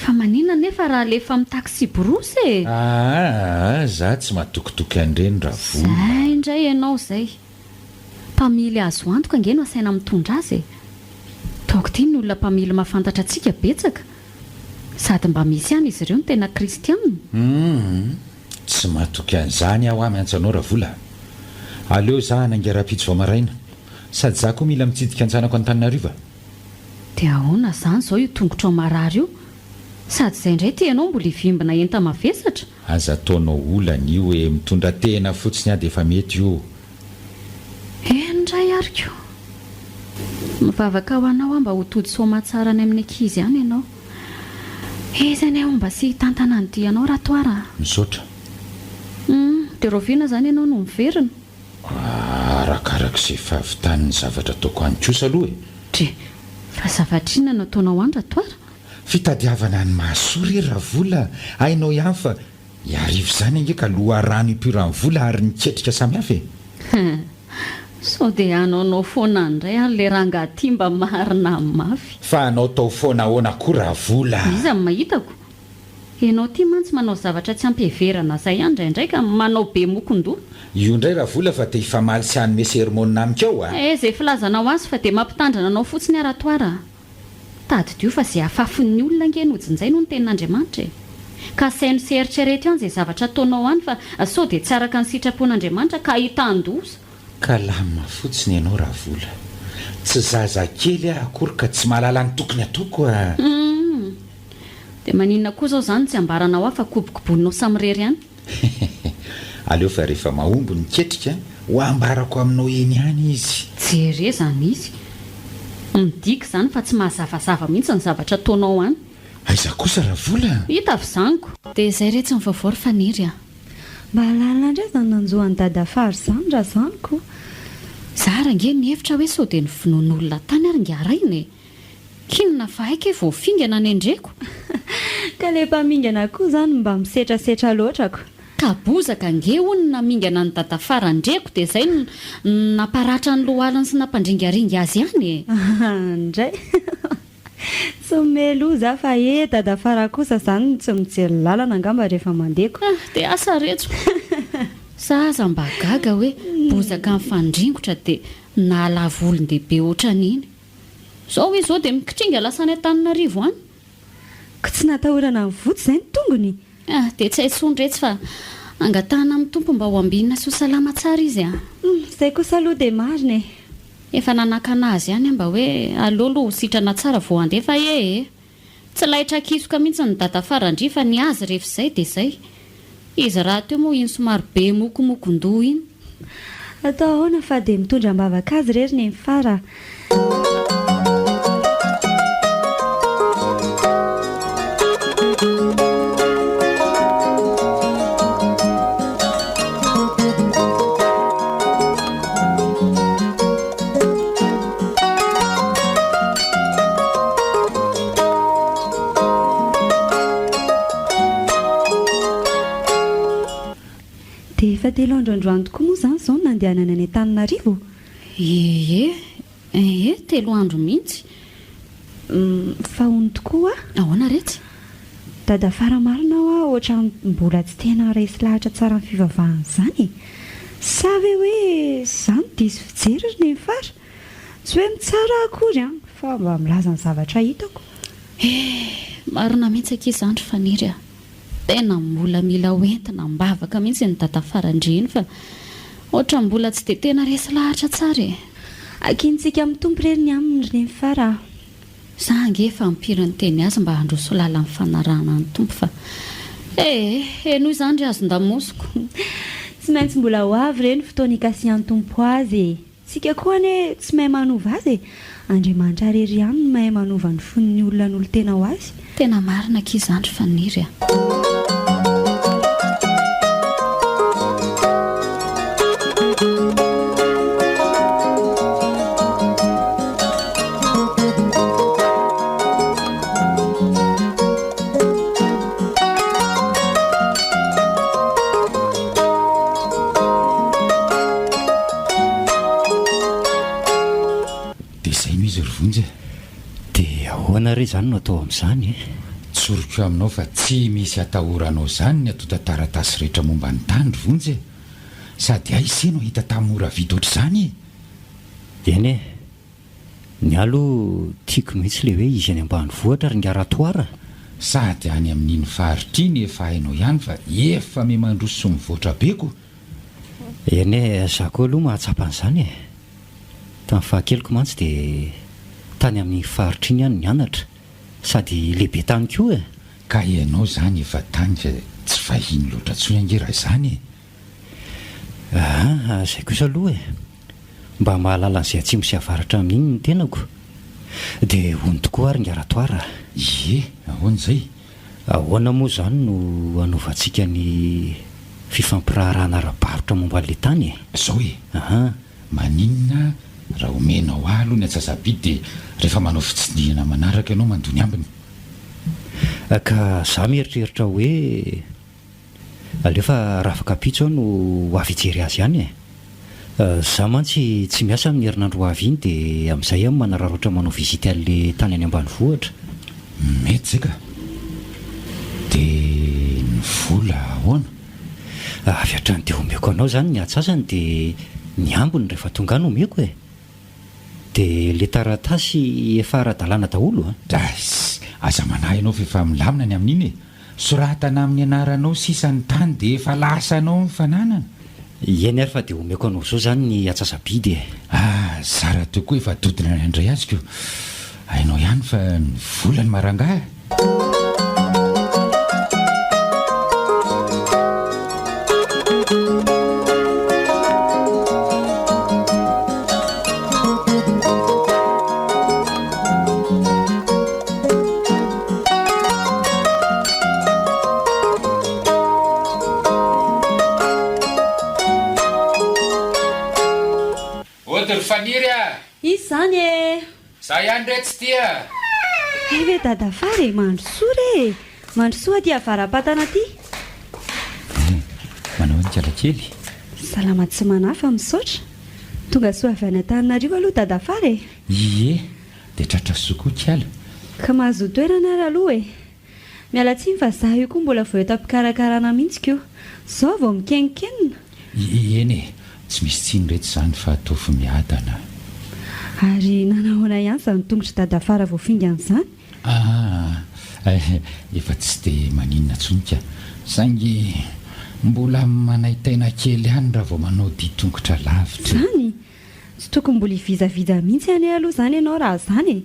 fa manina nefa raha lefa mitaksy borosy e za tsy matokitoky an'ireny raha vola zay indray ianao zay mpamily azo antoka angeno asaina mitondra azy e taoko ty ny olona mpamily mahafantatra antsika betsaka sady mba misy ihany izy ireo ny tena kristianina tsy matoky an'izany aho miantsanao raha vola aleo za nangaram-pitsy vao maraina sady za koa mila mitsidika an-tsanako Antananarivo dia ahoana zany zao io tongotra ao marary io sady izay indray ty ianao mbola hivimbina enta mavesatra aza ataonao olana io hoe mitondra tena fotsiny dia efa mety io ndray ariko mivavaka ho anao aho mba ho tody somatsara ny amin'ny ankizy ihany ianao izany aho mba sy tantana ny dianao raha toara misaotra dia rovina zany ianao no miverina arakarak'izay fahavitan'ny zavatra ataoko any kosa aloha e dre fa zavatrina no ataonao any raha toara fitadiavana ny mahasory raha vola hainao ihany fa iarivo zany angeka loha rano ipirany vola ary niketrika samihafa e sao dia anaonao foana andray an'le rangaty mba marina mafy fa anao tao foana ahoana koa raha vola iza ny mahitako ianao ty mantsy manao zavatra tsy ampiheverana zay ihany indraindray ka manao be mokondoa io indray raha vola fa dia ifamaly sy anyme sermonina amikao zay filazanao azy fa dia mampitandrana anao fotsiny aratoara tadidio fa zay afafin'ny olona ngenojin'izay no ny tenin'Andriamanitra e ka saino seritrereto ihany zay zavatra ataonao any fa sao dia tsy araka ny sitrapon'Andriamanitra ka hitan-doza ka lamina fotsiny ianao raha vola tsy zaza kely akory ka tsy mahalala ny tokony ataoko dia maninona koa zao zany tsy ambaranao aho fa kobokoboninao samirery ihany aleo fa rehefa mahombo niketrika ho ambarako aminao eny ihany izy jere zany izy midika zany fa tsy mahazavazava mihitsy ny zavatra ataonao any aiza kosa raha vola hita avy zaniko dia izay rehetra ny vaovao ry faniry mba lalina indray zany nanjoan'ny dada fary zany raha zaniko zara nge ny hevitra hoe sao dia ny finoan'olona tany ary ngarainy kinona fa haika e voafingana ny endreko ka le mpamingana koa zany mba misetrasetra loatrako ka bozaka nge hono namingana ny dada fary andreko dia izay naparatra ny lohaliny sy nampandringaringa azy ihany ndray tsy melo za fa dada fara kosa zany tsy mijery lalana angamba rehefa mandeko dia asa retsoko zaza mba gaga hoe bozaka mifandringotra dia nahalavolon-dehibe ohatran'iny zao izy zao dia mikitringa lasany Antananarivo any ka tsy natahorana ny voty izay ny tongony dia tsy haisondretsy fa angatahana amin'ny tompo mba ho ambinina sy ho salama tsara izy izay kosa aloha dia marina efa nanakana azy ihany mba hoe alolo ho sitrana tsara vao andefa tsy lahitra kisoka mihitsy ny dada farandry fa ny azy rehefa izay dia izay izy raha teo moa iny somary be mokomokon-doha iny atao ahoana fa dia mitondra mbavaka azy rery ny fara dia efa telo androandroany tokoa moa zany zao nandehanana any Antananarivo telo andro mihitsy fa hony tokoa ahoana retsy dada faramarina ao ohatra mbola tsy tena resy lahatra tsara ny fivavahana izany sa ve hoe zany diso fijery ny fara tsy hoe mitsara akory fa mba milaza ny zavatra hitako marina mihitsy akizandry faniry a tena mbola mila hoentina mbavaka mihitsy ny dada farandreny fa ohatra mbola tsy dia tena resy lahatra tsara e akintsika mitompo reny aminy reny fara za angefa mipiriny teny azy mba handroso lala amin'ny fanarahana ny tompo fa noho izany ry azon-damosiko tsy maintsy mbola ho avy reny fotoana ikasihan'ny tompo azy tsika koa ane tsy mahay manova azy Andriamanitra rery aminy no mahay manova ny fon'ny olona n'olo tena ho azy tena marina akizandry faniry a dia ahoana re zany no atao amin'izany tsoroko aminao fa tsy misy atahoranao zany ny atota taratasy rehetra momba ny tandry vonjy sady aiseno hita tamora vita ohatr'izany eny ny alo tiako mihitsy le hoe izy any ambany vohatra ry ngaratoara sady any amin'iny faritriny efa hainao ihany fa efa me mandroso mivoatra beko eny za koa aloha mahatsapan'izany tamin'ny fahakeloko mantsy dia tany amin'ny faritra iny ihany ny anatra sady lehibe tany koa ka ianao zany efa tany fa tsy fahiny loatra tsoy angera izany zay kosa aloha mba mahalala an'izay atsimo sy avaratra amin'iny ny tenako dia hony tokoa ary ngaratoara ahoan'izay ahoana moa zany no hanaovantsika ny fifampirarahana ara-barotra momba an'le tany zao maninona raha omenao alo ny atsasabidy dia rehefa manao fitsidihana manaraka ianao mandony ambiny ka za mieritreritra hoe alefa rafakapitso aho no ho avy ijery azy ihany za mantsy tsy miasa amin'ny herinandro ho avy iny dia amin'izay aho manararoatra manao vizity an'le tany any ambany vohatra mety zay ka dia ny vola ahoana avy hatrany dia omeko anao zany ny atsasany dia ny ambony rehefa tonga no omeko dia le taratasy efa ara-dalàna daholo aza manahy ianao fa efa milamina ny amin'iny soratana amin'ny anaranao sisan'ny tany dia efa lasanao mifananana eny ary fa dia omeko anao zao zany ny atsasabidy zara tokoa efa dodina ny andray aziko hainao ihany fa ny vola ny marangah izy zany za ihany retsy tia ve dada fary mandrosoa re mandrosoa ty avarapatana ty manao ny kialakely salama tsy manafa misaotra tonga soa avy any an-taninarivo aloha dada fary dia tratra sokoa kiala ka mahazo toerana ary aloha miala tsiny fa za io koa mbola vao etam-pikarakarana mihitsy ko zao vao mikenikenina eny tsy misy tsiny rehetra zany fa atofy miadana ary nanahoana ihany zany tongotra dada fara voafinga an'izany efa tsy dia maninona tsonika saingy mbola manaitaina kely ihany raha vao manao dia tongotra lavitra zany tsy tokony mbola hivizaviza mihitsy any aloha zany ianao raha zany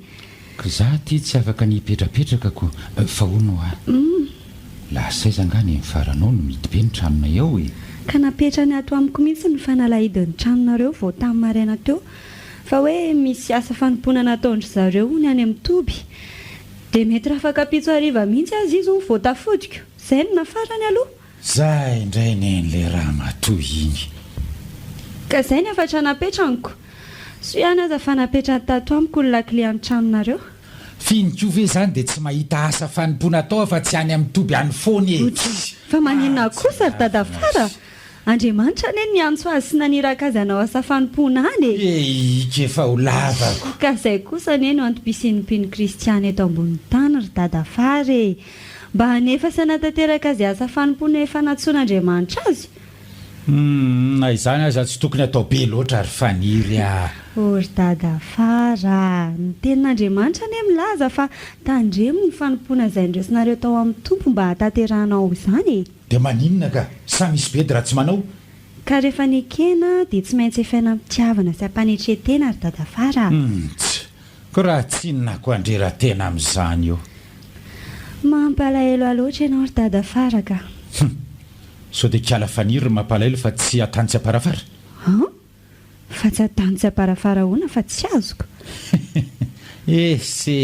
ka za ty tsy afaka nipetrapetraka ko fa hono lasaizangany mifaranao no mity be ny tranonay ao ka napetra ny ato amiko mihitsy ny fanalahidin'ny tranonareo vao tamin'ny maraina teo fa hoe misy asa fanompona nataondry zareo ny any amin'ny toby dia mety raha afakapitso hariva mihitsy azy izy ho ny voatafodiko izay no nafarany aloha za indray nen'le raha matoy iny ka izay ny afatra napetraniko so ihany aza fa napetrany tato amiko ny lakile any tranonareo finiko ve zany dia tsy mahita asa fanompona tao fa tsy any amin'ny toby any foany fa maninona kosa ry dada fara andriamanitra ane niantso azy sy naniraka azy anao asa fanompoana any ika efa ho lavako ka izay kosa ane no antopisian'ny mpino kristiana eto ambony tany ry dadafary mba hanefa sy hanatanteraka azy asa fanompoana efa natsoan'andriamanitra azy na izany aza tsy tokony atao be loatra ary faniry ory dadafara ny tenin'andriamanitra ane milaza fa tandremo ny fanompoana izay ndresinareo tao amin'ny tompo mba hatanteranao izany dia maninona ka sa misy bedy raha tsy manao ka rehefa nikena dia tsy maintsy efaina mpitiavana sy ampanetretena ry dadafara tsy ko raha tsinonako andrera-tena amin'izany io mampalahelo aloatra ianao ry dadafara ka sao dia kiala faniry mampalahelo fa tsy atany tsy aparafara fa tsy atany tsy aparafara hoana fa tsy azoko se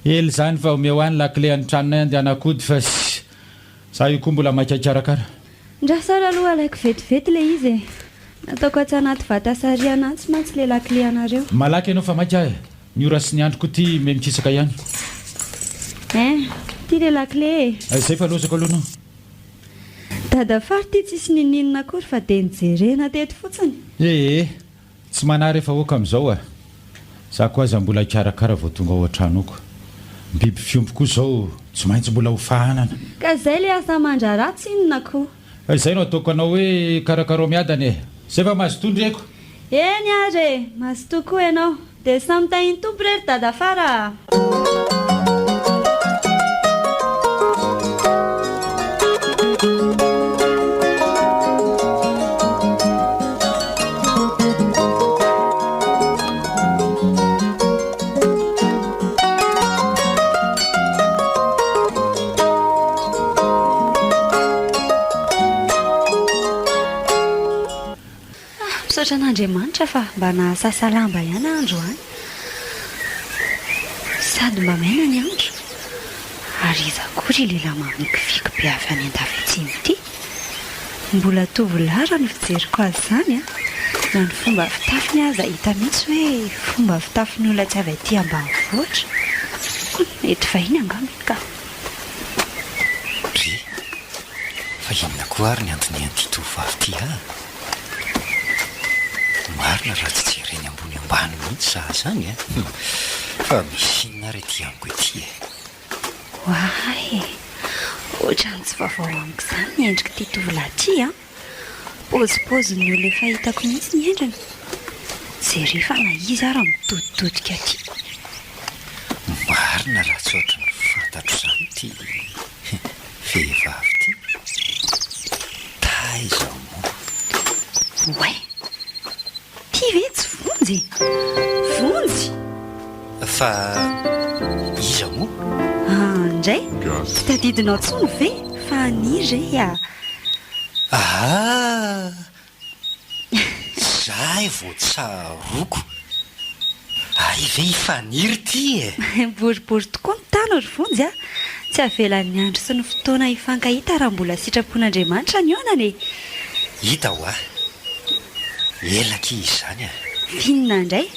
ely zany fa ome ho any lakile any tranonay andehanakody fa za io koa mbola maikaikarakara ndrasara aloha alaiko vetivety le izy nataoko atsy anaty vatasariana tsy mantsy le lakile anareo malaky ianao fa maika ny ora sy ny androko ty me mikisaka ihany ty le lakile zay fa lozako alohanao dadafary ty tsisy nininona akory fa dia nijerena teto fotsiny tsy manary efa oaka amin'izao za koa aza mbola ikarakara vao tonga ao an-tranoko biby fiompo koa izao tsy maintsy mbola ho fahanana ka izay le asa mandrara tsy inona koa izay no ataoko anao hoe karakara miadany zay fa mahazotondry eko eny ary mazo tokoa ianao dia samytahiny tompo rery dadafara misaotra an'andriamanitra fa mba nahasasalamba ihany andro any sady mba maina ny andro ary iza kory lehilahy mamikiviky be avy any an-dafitsimy ity mbola tovolara ny fijeriko azy zany na ny fomba fitafiny aza hita mihitsy hoe fomba fitafiny olona tsy avy aty ambanivohitra mety vahiny angambiny ka ry fa inona koa ary ny antony an'ity tovavy ity marina raha tsy jereny ambony ambany mihitsy za zany fa misy inona rety amiko ety Why? Ohatrany tsy vaovao amiko izany ny endrika ity tovolahy ity pôzipôzy ny olona efa hitako mihitsy ny endriny jery fa na izy ary mitoditodika aty marina raha tsy ohatra ny fantatro izany ity vehivavy ity taizao moa oe ty ve tsy vonjy vonjy fa iza moa indray tsy tadidinao tsony ve fa aniry zay vao tsaroko ay ve ifaniry ty boribory tokoa ny tany ry vonjy tsy avelan'ny andro sy ny fotoana hifankahita raha mbola sitrapon'andriamanitra ny onany hita ho elaka izy zany finina indray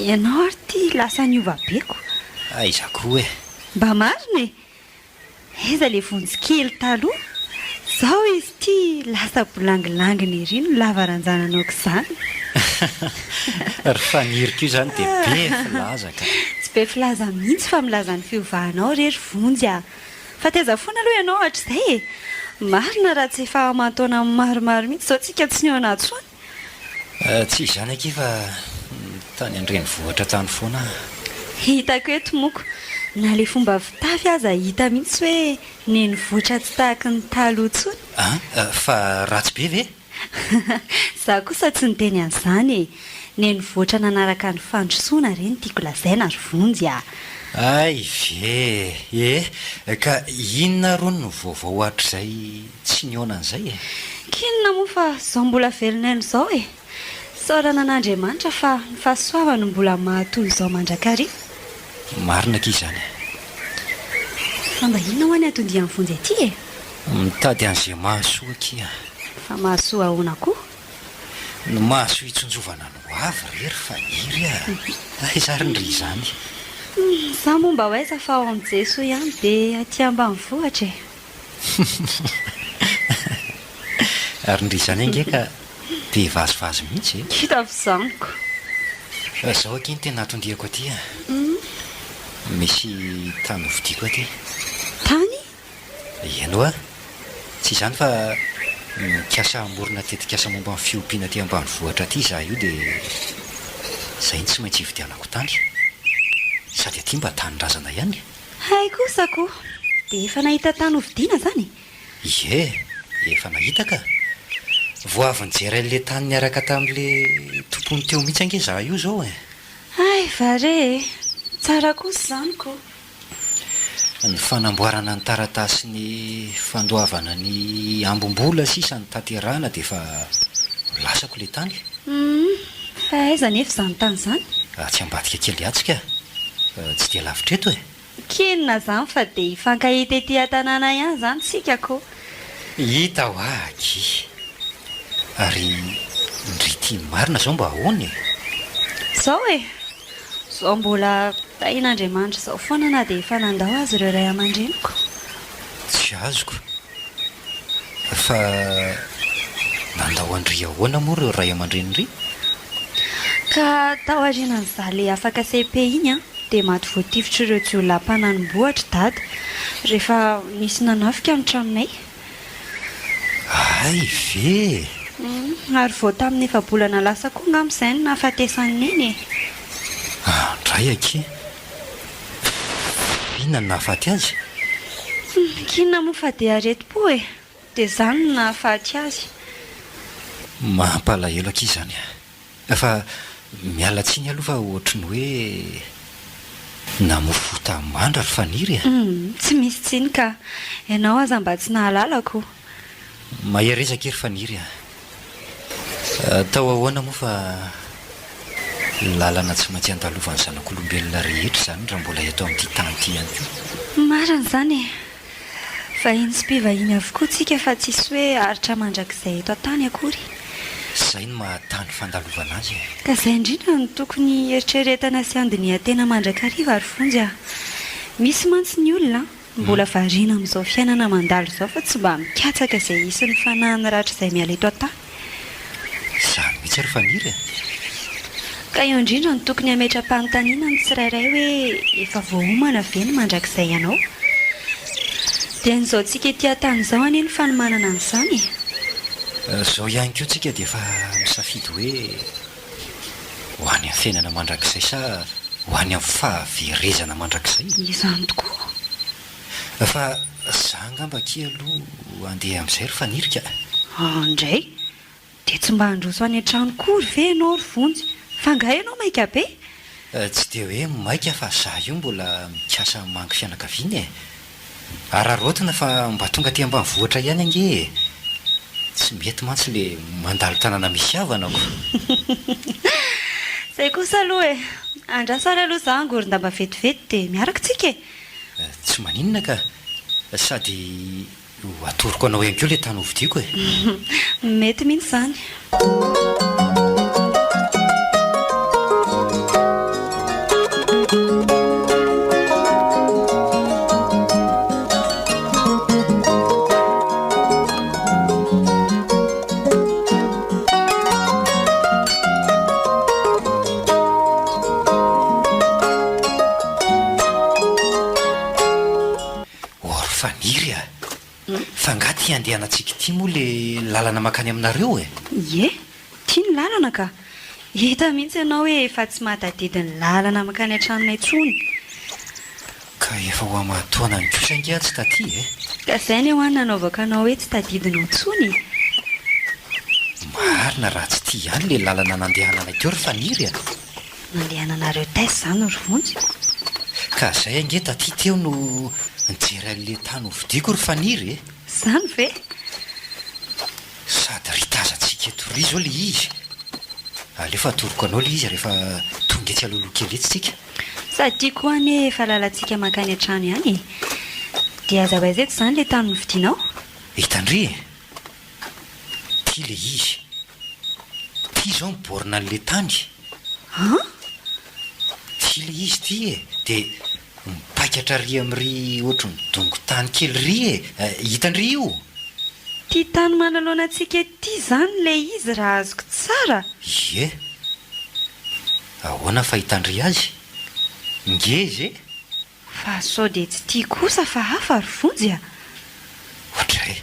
ianao ary ty lasa niovabeko aizako hoe mba marina eza le vonjy kely taloha zao izy ty lasa bolangilanginy iry no lavaranjananaoko izany ry faniriko io zany dia be filazaka tsy be filaza mihitsy fa milaza ny fiovahanao rery vonjy fa teza foana aloha ianao hatr'izay marina raha tsy efa mantaona maromaro mihitsy zao tsika tsy ny anatsoany tsy izany aky fa tany andreny vohatra tany foana hitako eto moko na le fomba fitafy aza hita mihitsy hoe neny voatra tsy tahaka ny taloha tsony fa ratsy be ve za kosa tsy niteny an'izany neny voatra nanaraka ny fandrosoana reny tiako lazaina ry vonjy ay ve ka inona rony no vaovao ohatr'izay tsy nionan'izay kinona moa fa zao mbola velonay izao saorana an'andriamanitra fa ny fahasoavany mbola mahatoy izao mandrakary marina ky izany fa mba inona ho any atondia amin'ny vonjy aty mitady an'izay mahasoa aky fa mahasoa ahoana koa no mahasoa hitsonjovana no avy rery faniry ay zary ny ry izany za moa mba ho aiza fa ao amin'ny Jesoa ihany dia aty ambanivohitra ary ndry zany ange ka dia vazivazy mihitsy hitavizaniko zaho aky ny tena atondriako aty a misy tany hovidiako aty tany ianao a tsy izany fa mikasa amorona tetikasa momba ny fiompiana ty ambany vohatra aty za io dia zay ny tsy maintsy hividianako tany sady aty mba tanyrazana ihany hay kosako dia efa nahita tany hovidiana zany ie efa nahita ka vo avy nijery an'le tany niaraka tamin'le tompony teo mihitsy ange za io zao e ay vare tsara kosa zaniko ny fanamboarana ny taratasy ny fandoavana ny ambom-bola sisa ny tanterahana dia efa lasako le tany fa aiza nefa izany tany zany tsy ambadika kely atsika tsy dia lavitra eto e kinona zany fa dia hifankahita ety an-tanàna ihany zany sika ko hita ho aky ary ndrity marina zao mba ahoany zao e zao mbola tahin'andriamanitra zao foana na dia efa nandao azy ireo ray aman-dreniko tsy azoko fa nandao andry ahoana moa reo ray aman-dreny ry ka tao arinan'izale afaka CP iny a dia maty voatifitra ireo tsy olona mpanamboatra dada rehefa nisy nanafika amin'ny tranonay ay ve ary vao tamin'ny efa-bolana lasa koa ngam'izay no nahafatesany iny ndray aky inona no nahafaty azy kinona moa fa dia areti-po e dia zany no nahafaty azy mampalahelo aky izany fa miala tsiny aloha fa ohatry ny hoe namofota mandra ry faniry tsy misy tsiny ka ianao aza mba tsy nahalalako maherezaka ry faniry tao ahoana moa fa lalana tsy maintsy andalovan'ny zanak'olombelona rehetra zany raha mbola eto amin'ity tany ty ihany ko marina zany e vahiny sy mpivahiny avokoa tsika fa tsisy hoe aritra mandrakizay eto an-tany akory zay no mahatany fandalovana azy ka izay indrindra no tokony eritreretana sy andiny atena mandrakariva ary fonjy a misy mantsy ny olona mbola variana amin'izao fiainana mandalo zao fa tsy mba mikatsaka izay isy ny fanahany ratra izay miala eto an-tany zany mihitsy ry faniry ka eo indrindra no tokony hametra-panontaniana ny tsirairay hoe efa voahomana ve ny mandrakizay ianao dia n'izao tsika ety an-tany izao aneny fa ny manana an'izany zao ihany koa tsika dia efa misafidy hoe ho any amin'ny fiainana mandrakizay sa ho any amin'ny fahaverezana mandrakizay izany tokoa fa za ngamba ki aloha andeha amin'izay ry fanirika indray dia tsy mba handroso any an-trano kory ve ianao ry vonjy fa nga ianao maika be tsy dia hoe maika fa za io mbola mikasa mangy fianakaviany e ararotina fa mba tonga ty ambany vohatra ihany ange tsy mety mantsy le mandalo tanàna misy havanako izay kosa aloha e andrasary aloha za angory nda mba vetivety dia miaraka tsika e tsy maninona ka sady atoroko anao ihany keo le tany hovidiako e mety mihitsy zany andehanantsika ity moa le lalana makany aminareo e ie tia ny lalana ka hita mihitsy ianao hoe efa tsy mahatadidiny lalana makany an-tranonay tsony ka efa ho amahatoana ny kosange tsy taty e ka izay ny hoany nanaovaka anao hoe tsy tadidinao tsony marina raha tsy tia ihany le lalana nandehananay teo ry faniry a nandehananareo tais zany ry vonjy ka zay ange taty teo no nijery an'le tany hovidiako ry faniry e zany ve sady ritazatsika eto ry zao le izy alefa atoroko anao le izy rehefa tonga etsy aloloha kely etsy tsika sady tia koa any efa lalantsika makany an-trano ihany dia azava izy eto izany le tany novidinao hitandry e tia le izy tia zao miborina n'le tany tia le izy ty e dia mipaikatra ry amin'ry ohatry ny dongo tany kely ry e hitandry io tia tany manoloana antsika ity izany ilay izy raha azoko tsara. Ie, ahoana fahitandry azy? Ngeze? Fa sao dia tsy tia kosa fa hafa ry vonjy a. Ohatra e,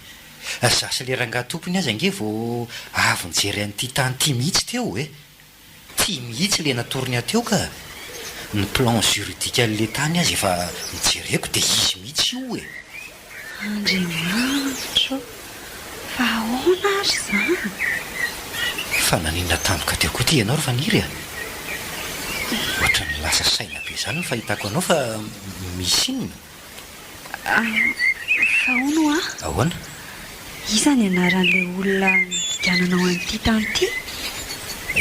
zasy le rangaha tompony azy ange vao avy nijery an'ity tany tia mihitsy teo e. Tia mihitsy le natorony ateo ka ny plan juridique an'le tany azy efa mijereko dia izy mihitsy io e. Andriamanitra, fa ahoana ary izany? Fa naninona tampoka teo koa ty ianao ry faniry a? Ohatra ny lasa saina be izany no fahitako anao fa misy inona? Fa hono a? Ahoana? Iza ny anaran'ilay olona nigananao an'ity tany ity?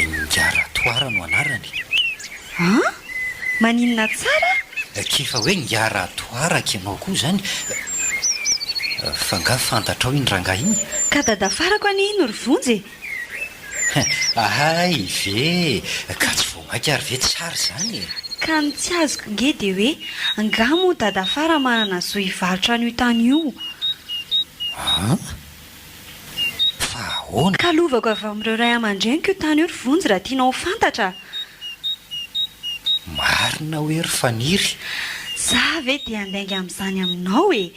Ngaratoara no anarany. Maninona tsara? Kefa hoe ngaratoaraka ianao koa zany. Fa nga fantatrao iny rangaha iny? Ka dadafarako any ino ry vonjy? Ay ve, ka tsy voamaika ary ve tsara zany e. Ka ny tsy azoko nge dia hoe nga moa dadafara manana zo hivarotra an'io tany io. Fa ahoana? Ka lovako avy amin'ireo ray aman-dreniko io tany io ry vonjy raha tianao fantatra. Marina hoe ry faniry. Za ve dia andainga amin'izany aminao e.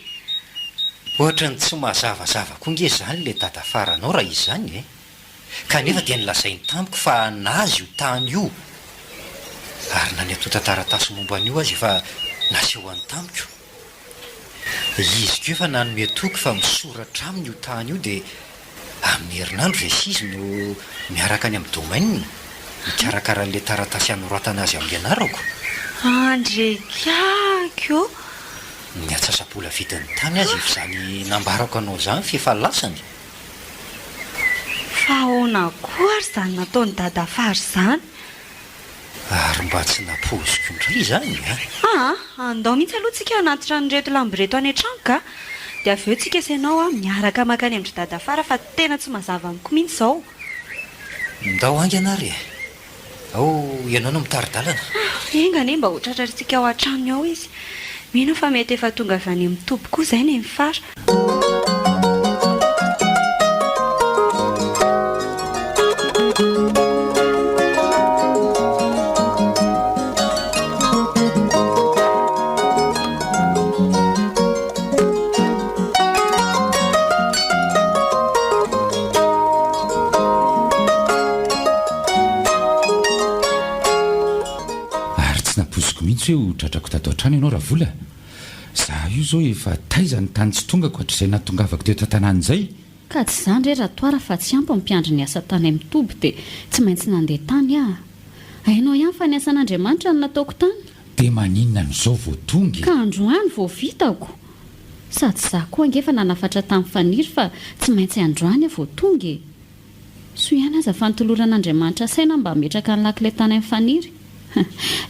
Ohatra ny tsy mahazavazava koa nge zany le dadafaranao raha izany e. Kanefa dia nilazainy tamiko fa nazy io tany io. Ary na ny ato tantaratasy momba an'io azy efa naseho any tamiko. Izy ko efa nanome toky fa misoratra aminy io tany io dia amin'ny herinandro ve sizy no miaraka any amin'ny domaine mikarakara an'le taratasy anoratana azy amin'ny ianarako. Andrekako. Ny atsasapola vidin'ny tany azy izany nambarako anao izany fifalasany. Fa ahoana koa ary izany nataony dadafary izany? Ary mba tsy napoziko indray izany andao mihitsy aloha tsika anaty ranoreto lamboreto any an-trano ka dia avy eo tsika ianao miaraka makany amin'ny dadafara fa tena tsy mazava amiko mihitsy izao. Ndao angy anary e. Ao ianao no mitari-dalana. Engane mba ho tratratritsika ao an-trano ao izy. Mino fa mety efa tonga avy any amin'ny tobo koa izay ny mifara. Hoe ho tratrako tato an-trano ianao raha vola. Za io zao efa taiza ny tany tsy tongako hatr'izay nahatongavako teo tantanany izay. Ka tsy izany re ratoara fa tsy ampy mpiandry ny asa tany amin'ny toby dia tsy maintsy nandeha tany aho. Hainao ihany fa ny asan'Andriamanitra no nataoko tany. Dia maninona n'izao vao tonga? Ka androany vao vitako. Sady za koa angefa nanafatra tamin'ny faniry fa tsy maintsy androany vao tonga. So ihany aza fa nitoloran'Andriamanitra saina mba metraka ny lakile tany amin'ny faniry.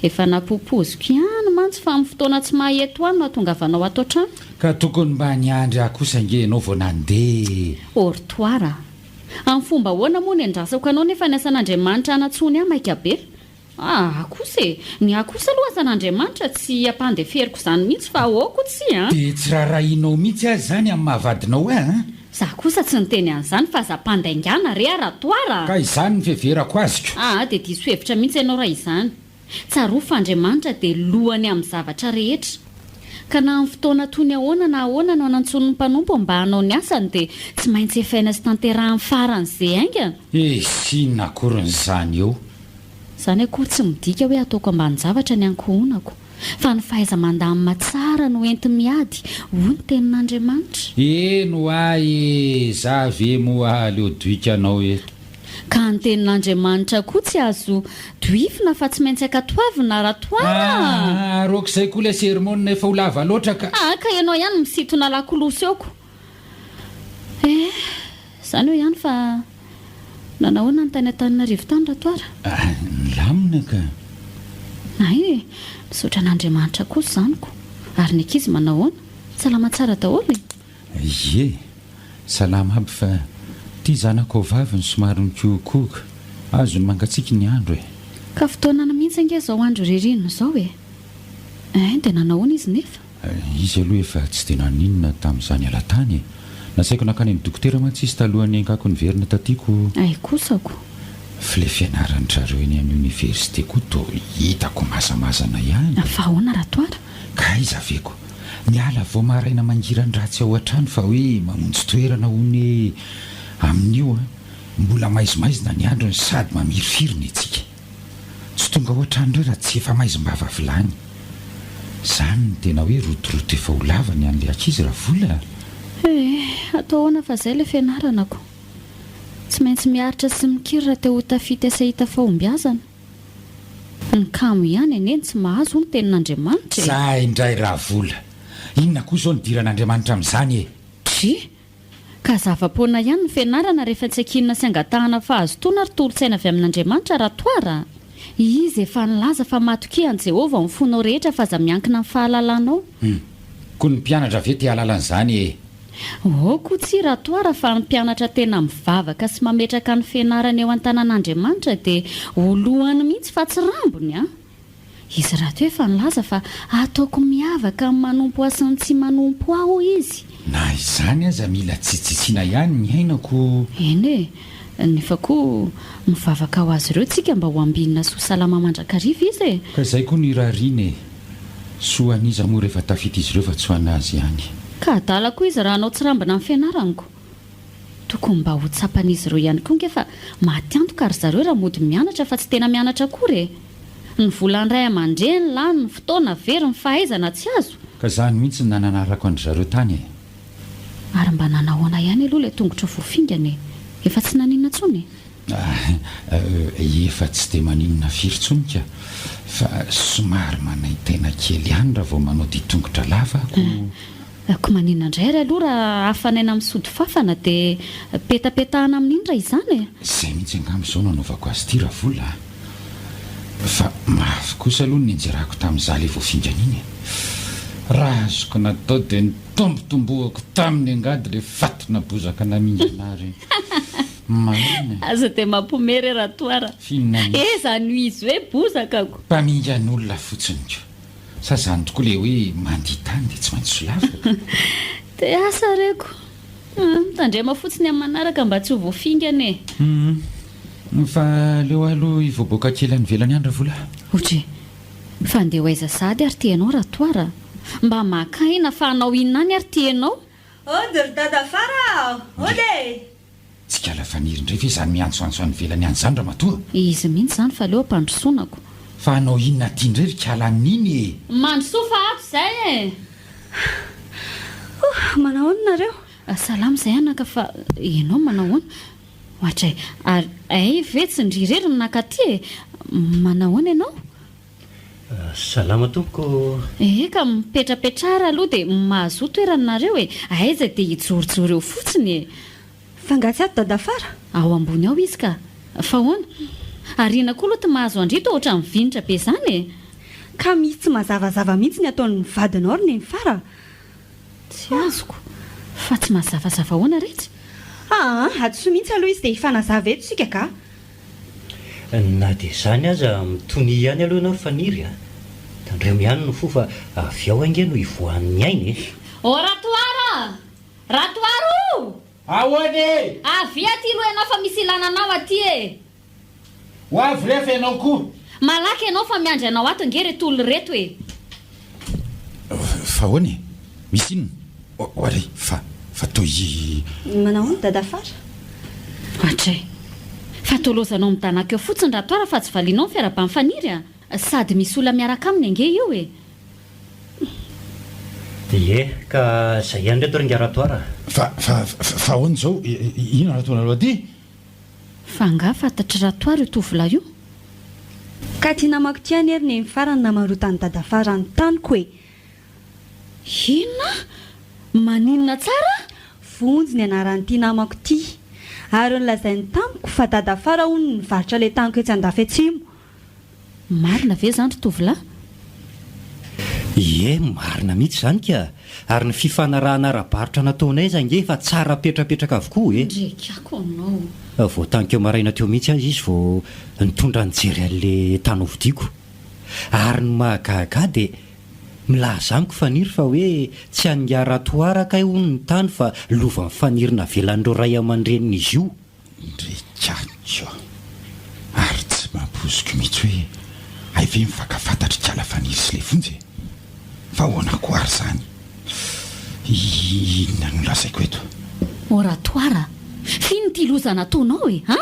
Efa napopoziko ihany mantsy fa amin'ny fotoana tsy maheto any no atongavanao ato an-trano. Ka tokony mba niandry aho kosa nge ianao vao nandeha. Ortoara. Amin'ny fomba ahoana moa ny andrasako anao nefa ny asan'Andriamanitra anatsony ahy maika be. Kosa e, ny ahy kosa aloha asan'Andriamanitra tsy ampandeferiko izany mihitsy fa aoko tsy dia tsy raharahinao mihitsy azy zany amin'ny mahavadinao za kosa tsy niteny an'izany fa za mpandaingana re ratoara. Ka izany ny fiheverako azoko. Dia diso hevitra mihitsy ianao raha izany. Tsaroa fa Andriamanitra dia lohany amin'ny zavatra rehetra. Ka na amin'ny fotoana toy ny ahoana na ahoana no anantsony ny mpanompo mba hanao ny asany dia tsy maintsy efaina sy tanterahany faran'izay aingana. Sinona akorin'izany eo. Izany akory tsy midika hoe ataoko ambany zavatra ny ankohonako. Fa ny fahaiza-mandamina tsara no enti miady hoy ny tenin'Andriamanitra. Eno ahy za ve moa leo doika anao eto. Ka ny tenin'Andriamanitra koa tsy azo doifina fa tsy maintsy akatoavina ratoara. Roko izay koa ilay sermonina efa ho lava loatra ka. Ka ianao ihany misitona lakolosy eoko. Izany eo ihany fa nanahoana ny tany an-Tananarivo tany ratoara? Lamina ka. Misaotra an'Andriamanitra kosa izanyko. Ary ny ankizy manahoana? Salama tsara daholo e? Ie, salama aby fa tia zanako vavy ny somary nikokoka. Azo ny mangatsiaka ny andro e. Ka fotoana mihitsy ange izao andro ririnina izao e? Dia nanahoana izy nefa? Izy aloha efa tsy dia naninona tamin'izany alatany. nasaiko nakany ny dokotera mantsisy talohany ankako ny verina tatiako ay kosako file fianarany trareo eny amin'ny oniversité koa to hitako masamazana ihany fahoana ratoara ka izy aveko miala vao maraina mangirany ratsy ao an-trano fa hoe mamonjy toerana hony amin'io mbola maizimaizina ny androny sady mamirifirina itsika tsy tonga ao an-trano reo raha tsy efa maizimbava vilany izany ny tena hoe rotoroto efa ho lavany an'le ankizy raha vola atao hoana fa izay le fianaranako tsy maintsy miaritra sy mikiry raha teo ho tafity asa hita fahombiazana ny kamo ihany eneny tsy mahazo ny tenin'Andriamanitra za indray raha vola inona koa izao nidiran'Andriamanitra amin'izany e dry ka zava-poana ihany ny fianarana rehefa tsy ankinina sy angatahana fahazotoana ary tolo-tsaina avy amin'Andriamanitra raha toara izy efa nilaza fa matoki an' Jehovah ny fonao rehetra fa aza miankina amin'ny fahalalanao koa ny mpianatra ve te halalan'izany e koa tsy raha toara fa ny mpianatra tena mivavaka sy mametraka ny fianarana eo an-tanan'Andriamanitra dia olohany mihitsy fa tsy rambony izy raha to efa nilaza fa ataoko miavaka amin'ny manompo ahy ny tsy manompo aho izy na izany aza mila tsitsitsiana ihany ny ainako eny nefa koa mivavaka ho azy ireo tsika mba ho ambinina sy ho salama mandrakariva izy ka izay koa ny rariny e soa aniza moa rehefa tafita izy ireo fa tsy ho anazy ihany ka adala koa izy raha anao tsy rambina amin'ny fianaraniko tokony mba ho tsapan'izy ireo ihany koa ngefa maty-antoka ary zareo raha mody mianatra fa tsy tena mianatra akory ny volandray aman-dreny lany ny fotoana very ny fahaizana tsy azo ka zany mihitsy ny nananarako an-dry zareo tany ary mba nanahoana ihany aloha ilay tongotra voafingany efa tsy naninona tsony efa tsy dia maninona firy-tsonika fa somary manay tena kely ihany raha vao manao ditongotra lavako ko maninona indray ry aloha raha hafanaina amin'ny sody fafana dia petapetahana amin'indra izany izay mihitsy angam'izao nanaovako azy ity raha vola fa mafy kosa aloha ny enjerako tamin'izaho ilay voafingana iny raha azoko natao dia nitombotombohako taminy angady ilay fatona bozaka naminganary marina aza dia mampomery raha toara zany ho izy hoe bozakako mpamingan'olona fotsiny ko sa zany tokoa ilay hoe manditany dia tsy maintsy solavaka dia asa reko mitandrema fotsiny amin'ny manaraka mba tsy ho voafingana fa leo aloha ivoaboaka kely any velany any raha vola ohatra fa andeha ho aiza sady ary tianao raha toara mba makaina fa hanao inona any ary tianao ody ry dada fara ody tsy kala faniry indray ve izany miantsoantso any velany any izany raha matoa izy mihitsy izany fa leo ampandrosonako fa hanao inona tia indray ry kala amin'iny e mandrosoa fa ato izay manahoana nareo salama izay anaka fa ianao manahoana ohatra ary ay ve tsy ndrirero ny nakaty manahoana ianao salama tompoko ka mipetrapetrara aloha dia mahazo toeranareo aiza dia hijorojoro eo fotsiny fangatsy ato dada fara ao ambony ao izy ka fa hoana ariana koa aloha ty mahazo andrito ohatra mivinitra be izany ka mihitsy mazavazava mihitsy ny ataony mivadinao ry ny fara tsy azoko fa tsy mahazavazava hoana retsy adoso mihitsy aloha izy dia hifanazava eto sika ka na dia izany aza mitony ihany aloha ianao faniry tandremo ihany no fo fa avy ao ange no hivoan'ny ainy ratoara ratoaro ahoany avy aty aloha ianao fa misy ilananao aty ho avy rehefa ianao koa malaky ianao fa miandry anao ato nge retolo reto fa hoany misy inona oare fa toy manahoana dada fara atray fa tolozanao mitanaka eo fotsiny raha toara fa tsy valianao ny fiara-pamifaniry sady misy olona miaraka aminy ange eo ka izay ihany reto ringaraatoara fa hoany zao ino rahatona aloha ty fa nga fantatry ratoara io tovola io ka tia namako tiany ery ny farany namarotany dada fara ny taniko inona maninona tsara vonjy ny anaran'ity namako ty ary nylazainy tamiko fa dada fara hono nivarotra ilay taniko etsy andafy atsimo marina ve zany ry tovolahy marina mihitsy izany ka ary ny fifanarahana ara-barotra nataonay zange fa tsara petrapetraka avokoa ndrekako anao voatanikeo maraina teo mihitsy azy izy vao nitondra nijery an'le tany hovidiako ary ny mahagaga dia milaza amiko faniry fa hoe tsy angaratoaraka ho ny tany fa lova nyfanirina velan'ireo ray aman-drenina izy io. Ndrekatso ary tsy mampoziko mihitsy hoe ay ve mifakafantatra tsy ala faniry sy le vonjy fa hoana ko ary zany inona no lazaiko eto oratoara fino ty loza nataonao e ha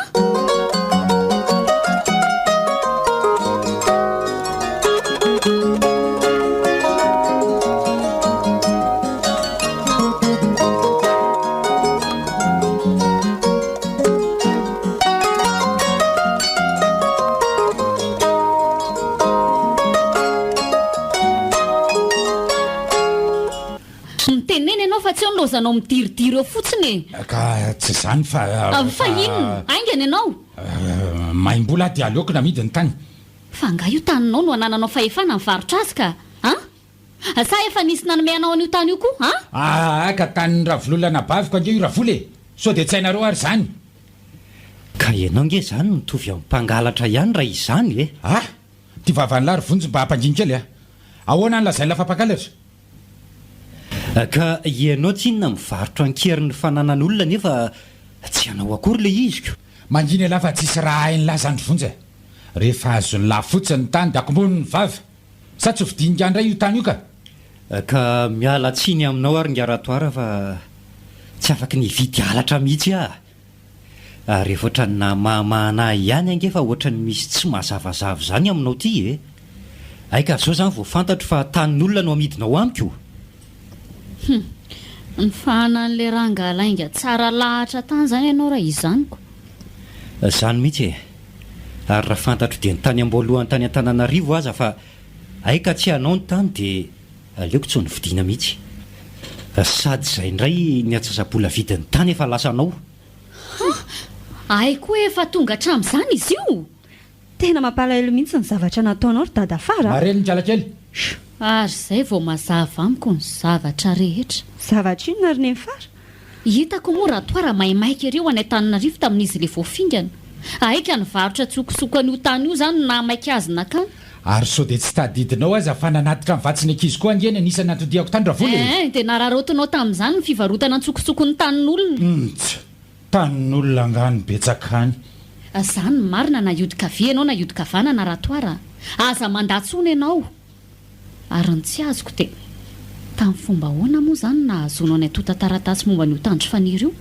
miteneny ianao fa tsy eo nilozanao midiridiry eo fotsiny ka tsy zany fa inona aingana ianao maimbola dia aleoko namidy ny tany fa nga io taninao no anananao fahefana mivarotra azy ka a sa efa nisy nanomeanao an'io tany io koa ka tanin'ny ravololana baviko ange io ravole so dia tsy hainareo ary zany ka ianao nge zany mitovy amin'ny mpangalatra ihany raha izany e ty vavanylary vonjy mba hampandiny kely ahoana ny lazay lafa mpangalatra ka ianao tsy inona mivarotra ankerin'ny fananan'olona nefa tsy hanao akory le iziko manginy alafa tsisy raha hainy lazany vonjy rehefa azony lafotsiny tany dia akombony ny vava sa tsy hovidinika andray io tany io ka miala tsiny aminao ary ngaratoara fa tsy afaka ny vidy alatra mihitsy rehefa ohatrany na mahamahana ihany ange fa ohatrany misy tsy mahazavazavo zany aminao ty aika zao zany vao fantatro fa tanin'olona no amidinao amiko ny fahanan'le rangalainga tsara lahatra tany zany ianao raha izanyko zany mihitsy ary raha fantatro dia ny tany amboalohany tany Antananarivo aza fa aika tsy hanao ny tany dia aleoko tsy ho nividiana mihitsy sady izay indray ny atsasabola vidin'ny tany efa lasanao aiko efa tonga hatramin'izany izy io tena mampalahelo mihitsy ny zavatra nataonao ry dadafara mareny ny jalakely ary izay vao mazava amiko ny zavatra rehetra zavatra ino na ry nefara hitako moa ratoara maimaika ireo any Antananarivo tamin'izy le voafingana aika ny varotra tsokosoko an'io tany io zany na maika azy nakany ary so dia tsy tadidinao aza fa nanatika mivatsiny ankizy koa angeny anisany natodiako tany ravole dia nararotinao tamin'izany ny fivarotana ny tsokosoko ny tanin'olona tanin'olona angany betsakany zany marina na iodika ve ianao na iodika vana na ratoara aza mandatsona ianao ary ny tsy azoko dia tamin'ny fomba hoana moa zany na azonao ny atota taratasy momba ny tandro faniry io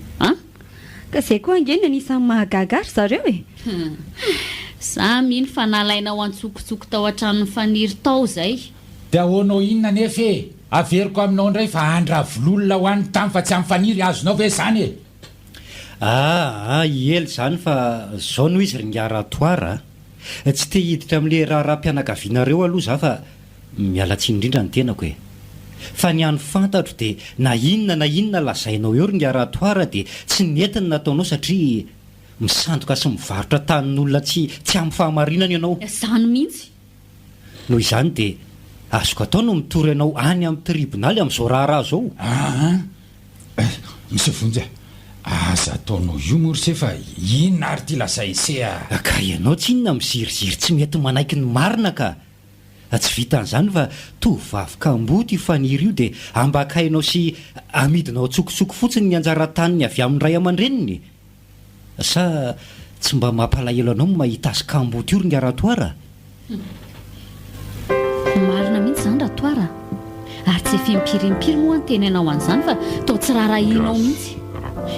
ka izay koa angeny anisan'ny mahagagary zareo za mino fa nalainao antsokotsoko tao hatramin'ny faniry tao zay dia ahoanao inona nefa averiko aminao indray fa andravololona ho an'ny tamy fa tsy amin'ny faniry azonao ve zany ely zany fa zao noho izy ringaratoara tsy te hiditra amin'le raharam-pianakavianareo aloha za fa miala tsiny indrindra ny tenako fa ny any fantatro dia na inona lazainao eo ringaratoara dia tsy netiny nataonao satria misandoka sy mivarotra tanin'olona tsy amin'ny fahamarinana ianao zany mihitsy noho izany dia azoko atao no mitory anao any amin'ny tribonaly amin'izao raharaha zao misy vonjy aza ataonao io mory fa inona ary ty lazay ka ianao tsy inona miziriziry tsy mety manaiky ny marina ka tsy vitan'izany fa tovavy kamboty faniry io dia ambakainao sy amidinao tsokosoko fotsiny ny anjara taniny avy amin'ny ray aman-dreniny sa tsy mba mampalahelo anao mahita azy kamboty io ringaratoara marina mihitsy zany ratoara ary tsy efempirimpiry moa anteny anao an'izany fa tao tsy raharahinao mihitsy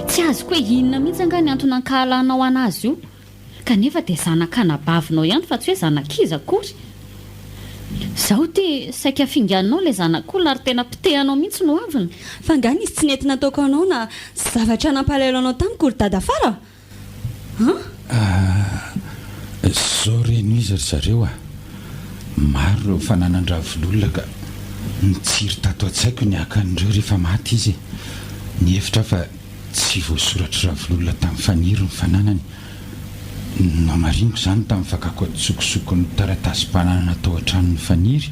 tsy azoko hoe inona mihitsy anga ny antony ankahalanao anazy io kanefa dia zanakanabavinao ihany fa tsy hoe zanakiza akory zaho ty saika finganao ilay zanak'olona ary tena pitehanao mihitsy no aviny fa ngany izy tsy nety nataoko anao na zavatra nampalahelo anao tamiko ry dadafara zao reno izy ry zareo maro reo fananandravololona ka nitsiry tato an-tsaiko ny akan'ireo rehefa maty izy ny hevitra fa tsy voasoratra ravololona tamin'ny faniry ny fananany namariniko zany tamin'ny fakako tsokosoko ny taratasym-pananana tao an-tranony faniry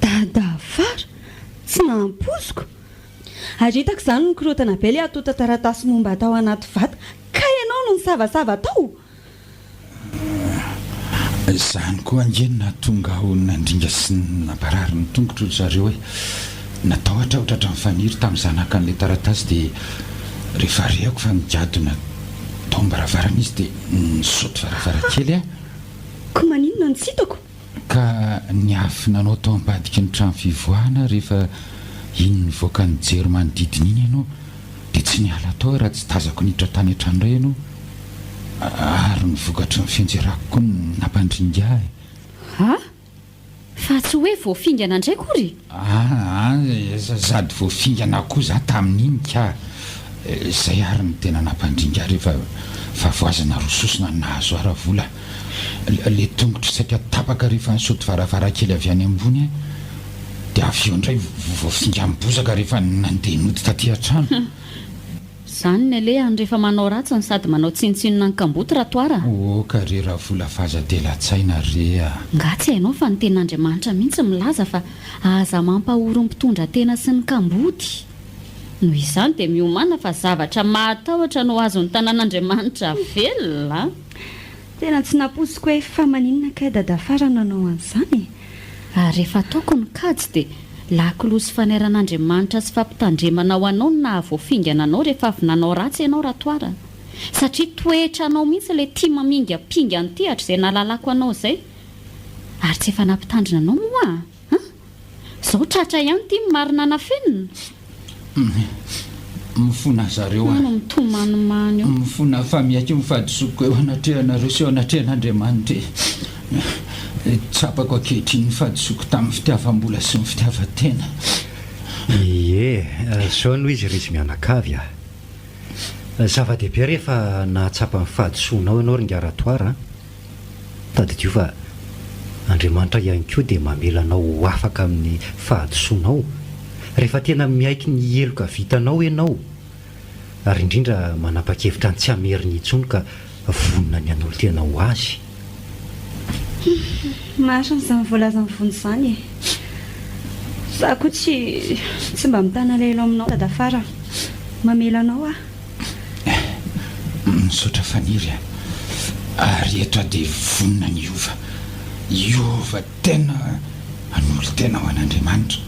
dadafara tsy nampoziko ary hitako izany nykorotana be le atota taratasy momba atao anaty vata ka ianao no ny savasava tao Izany koa angenina tonga ho nandringa sy namparary ny tongotro zareo hoe natao hatraotratra mifaniry tamin'ny zanaka an'ilay taratasy dia rehefa rehako fa nijadona tao ambaravarana izy dia nisoto varavarakely a. Koa maninona no tsitako? Ka niafy nanao tao ambadiky ny trano fivoahana rehefa iny nivoaka ny jery manodidina iny ianao dia tsy niala tao raha tsy tazako niditra tany an-trano iray ianao ary nivokatry ny fianjerako koa ny nampandringa ahy. Ha? Fa tsy hoe voafingana indray kory? Zady voafingana koa za tamin'iny ka izay ary ny tena nampandringa rehefa favoazana rososona nahazo ara-vola le tongotro saika tapaka rehefa nisoto varavarakely avy any ambony dia avy eo indray voafinga mibozaka rehefa nandeha nody taty an-trano. Izany ny alehany rehefa manao ratsiny sady manao tsinotsinona ny kamboty ratoara. Ka re raha vola fahazadela-tsaina rea. Nga tsy hainao fa ny ten'Andriamanitra mihitsy milaza fa aza mampahoro ny mpitondra tena sy ny kamboty. Noho izany dia miomana fa zavatra mahatahotra no azon'ny tanàn'Andriamanitra velona. Tena tsy naposiko hoe fa maninona kay dadafara nanao an'izany. Ary rehefa ataoko ny kajy dia lakolosy fanairan'Andriamanitra sy fampitandremana ho anao na voafingana anao rehefa avy nanao ratsy ianao ratoara. Satria toetra anao mihitsy ilay tia maminga pinga ny tehatra izay nahalalako anao izay. Ary tsy efa nampitandrina anao moa izao tratra ihany tia marina nafenina. Mifona zareo no mitomanomany eo. Mifona famiaka mifadisoko eo anatrehanareo sy eo anatrehan'Andriamanitra. Tsapako ankehitriny mifadisoko tamin'ny fitiavam-bola sy ny fitiavan-tena. Zao noho izy rezy mianakavy zava-dehibe rehefa nahatsapa ny fahadisoanao ianao ringaratoara tadidio fa Andriamanitra ihany koa dia mamelanao ho afaka amin'ny fahadisoanao rehefa tena miaiky ny eloka vitanao ianao ary indrindra manapa-kevitra ny tsy ameriny intsony ka vonina ny an'olo tena ho azy. Marina izany voalaza ny vony izany za koa tsy mba mitana lelo aminao dadafara mamelanao misaotra faniry ary eto dia vonina ny iova tena an'olo tena ho an'Andriamanitra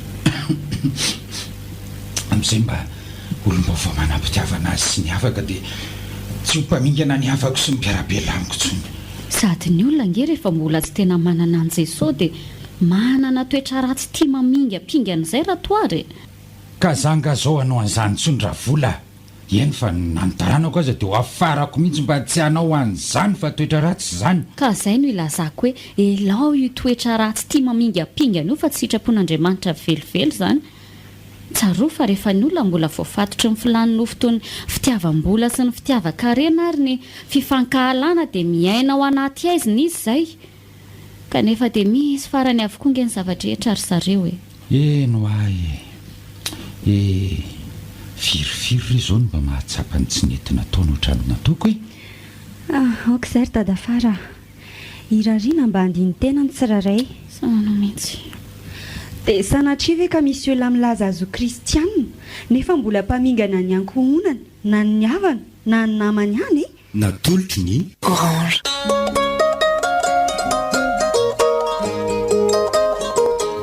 amin'izay mba olom-baovao manampitiavana azy sy ny afaka dia tsy ho mpamingana ny afako sy mpiarabelamiko tsony. Sady ny olona nge rehefa mbola tsy tena manana an' Jesosy dia manana toetra ratsy tia maminga pingan'izay ratoary. Ka zanga zao anao an'izany tsony raha vola eny fa nanotaranako aza dia ho afarako mihitsy mba tsy hanao an'izany fa toetra ratsy izany. Ka izay no ilazako hoe elao io toetra ratsy tia maminga pingana io fa tsy sitrapon'Andriamanitra velively izany. Tsaroa fa rehefa ny olona mbola voafatotry ny filany nofotony fitiavam-bola sy ny fitiavan-karena ary ny fifankahalana dia miaina ao anaty aiziny izy izay. Kanefa dia misy farany avokoa nge ny zavatra ry zareo no ahy firifiry ry zao no mba mahatsapa ny tsy nentina taona ohatrany nataoko aoka izay ry dadafara irariana mba handiny tena ny tsiraray sanao mihitsy. dia sanatria ve ka misy olona milaza azo kristianina nefa mbola mpamingana ny ankohonana na ny havana na ny namany ihany natolotry ny Orange.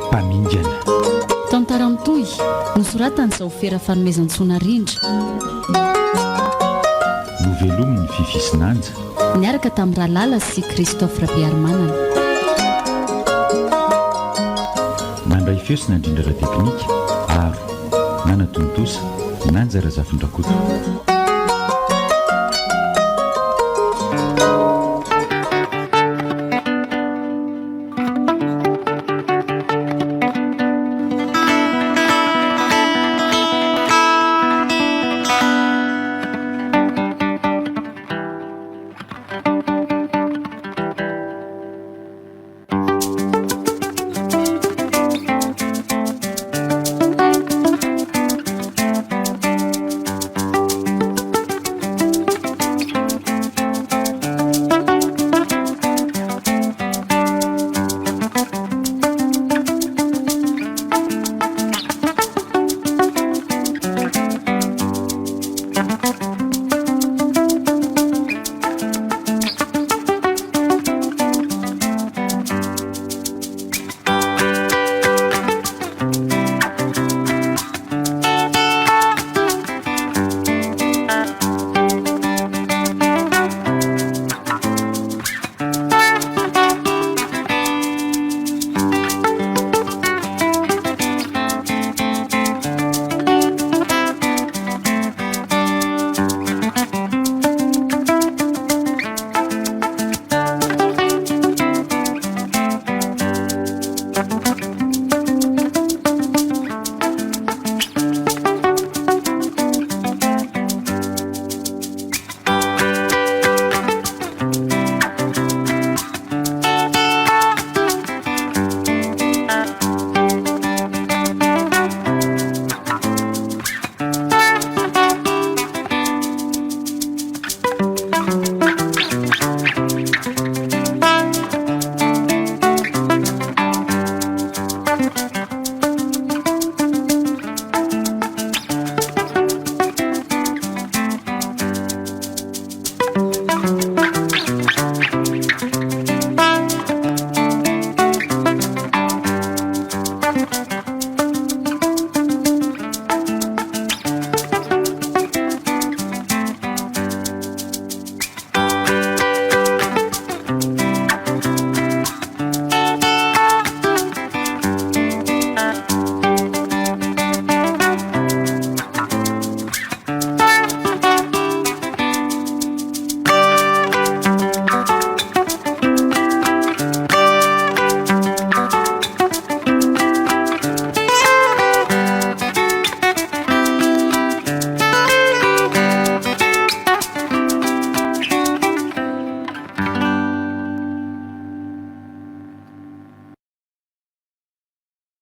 Mpamingana Tantara mitohy nosoratan'izao fera fanomezan-tsona rindra novelomy ny fifisinanja niaraka tamin'ny Rahalala sy Christophe Rabearmanana. nandray feosina indrindra ra teknika aro nanatontosa nanjara zafindrakoto.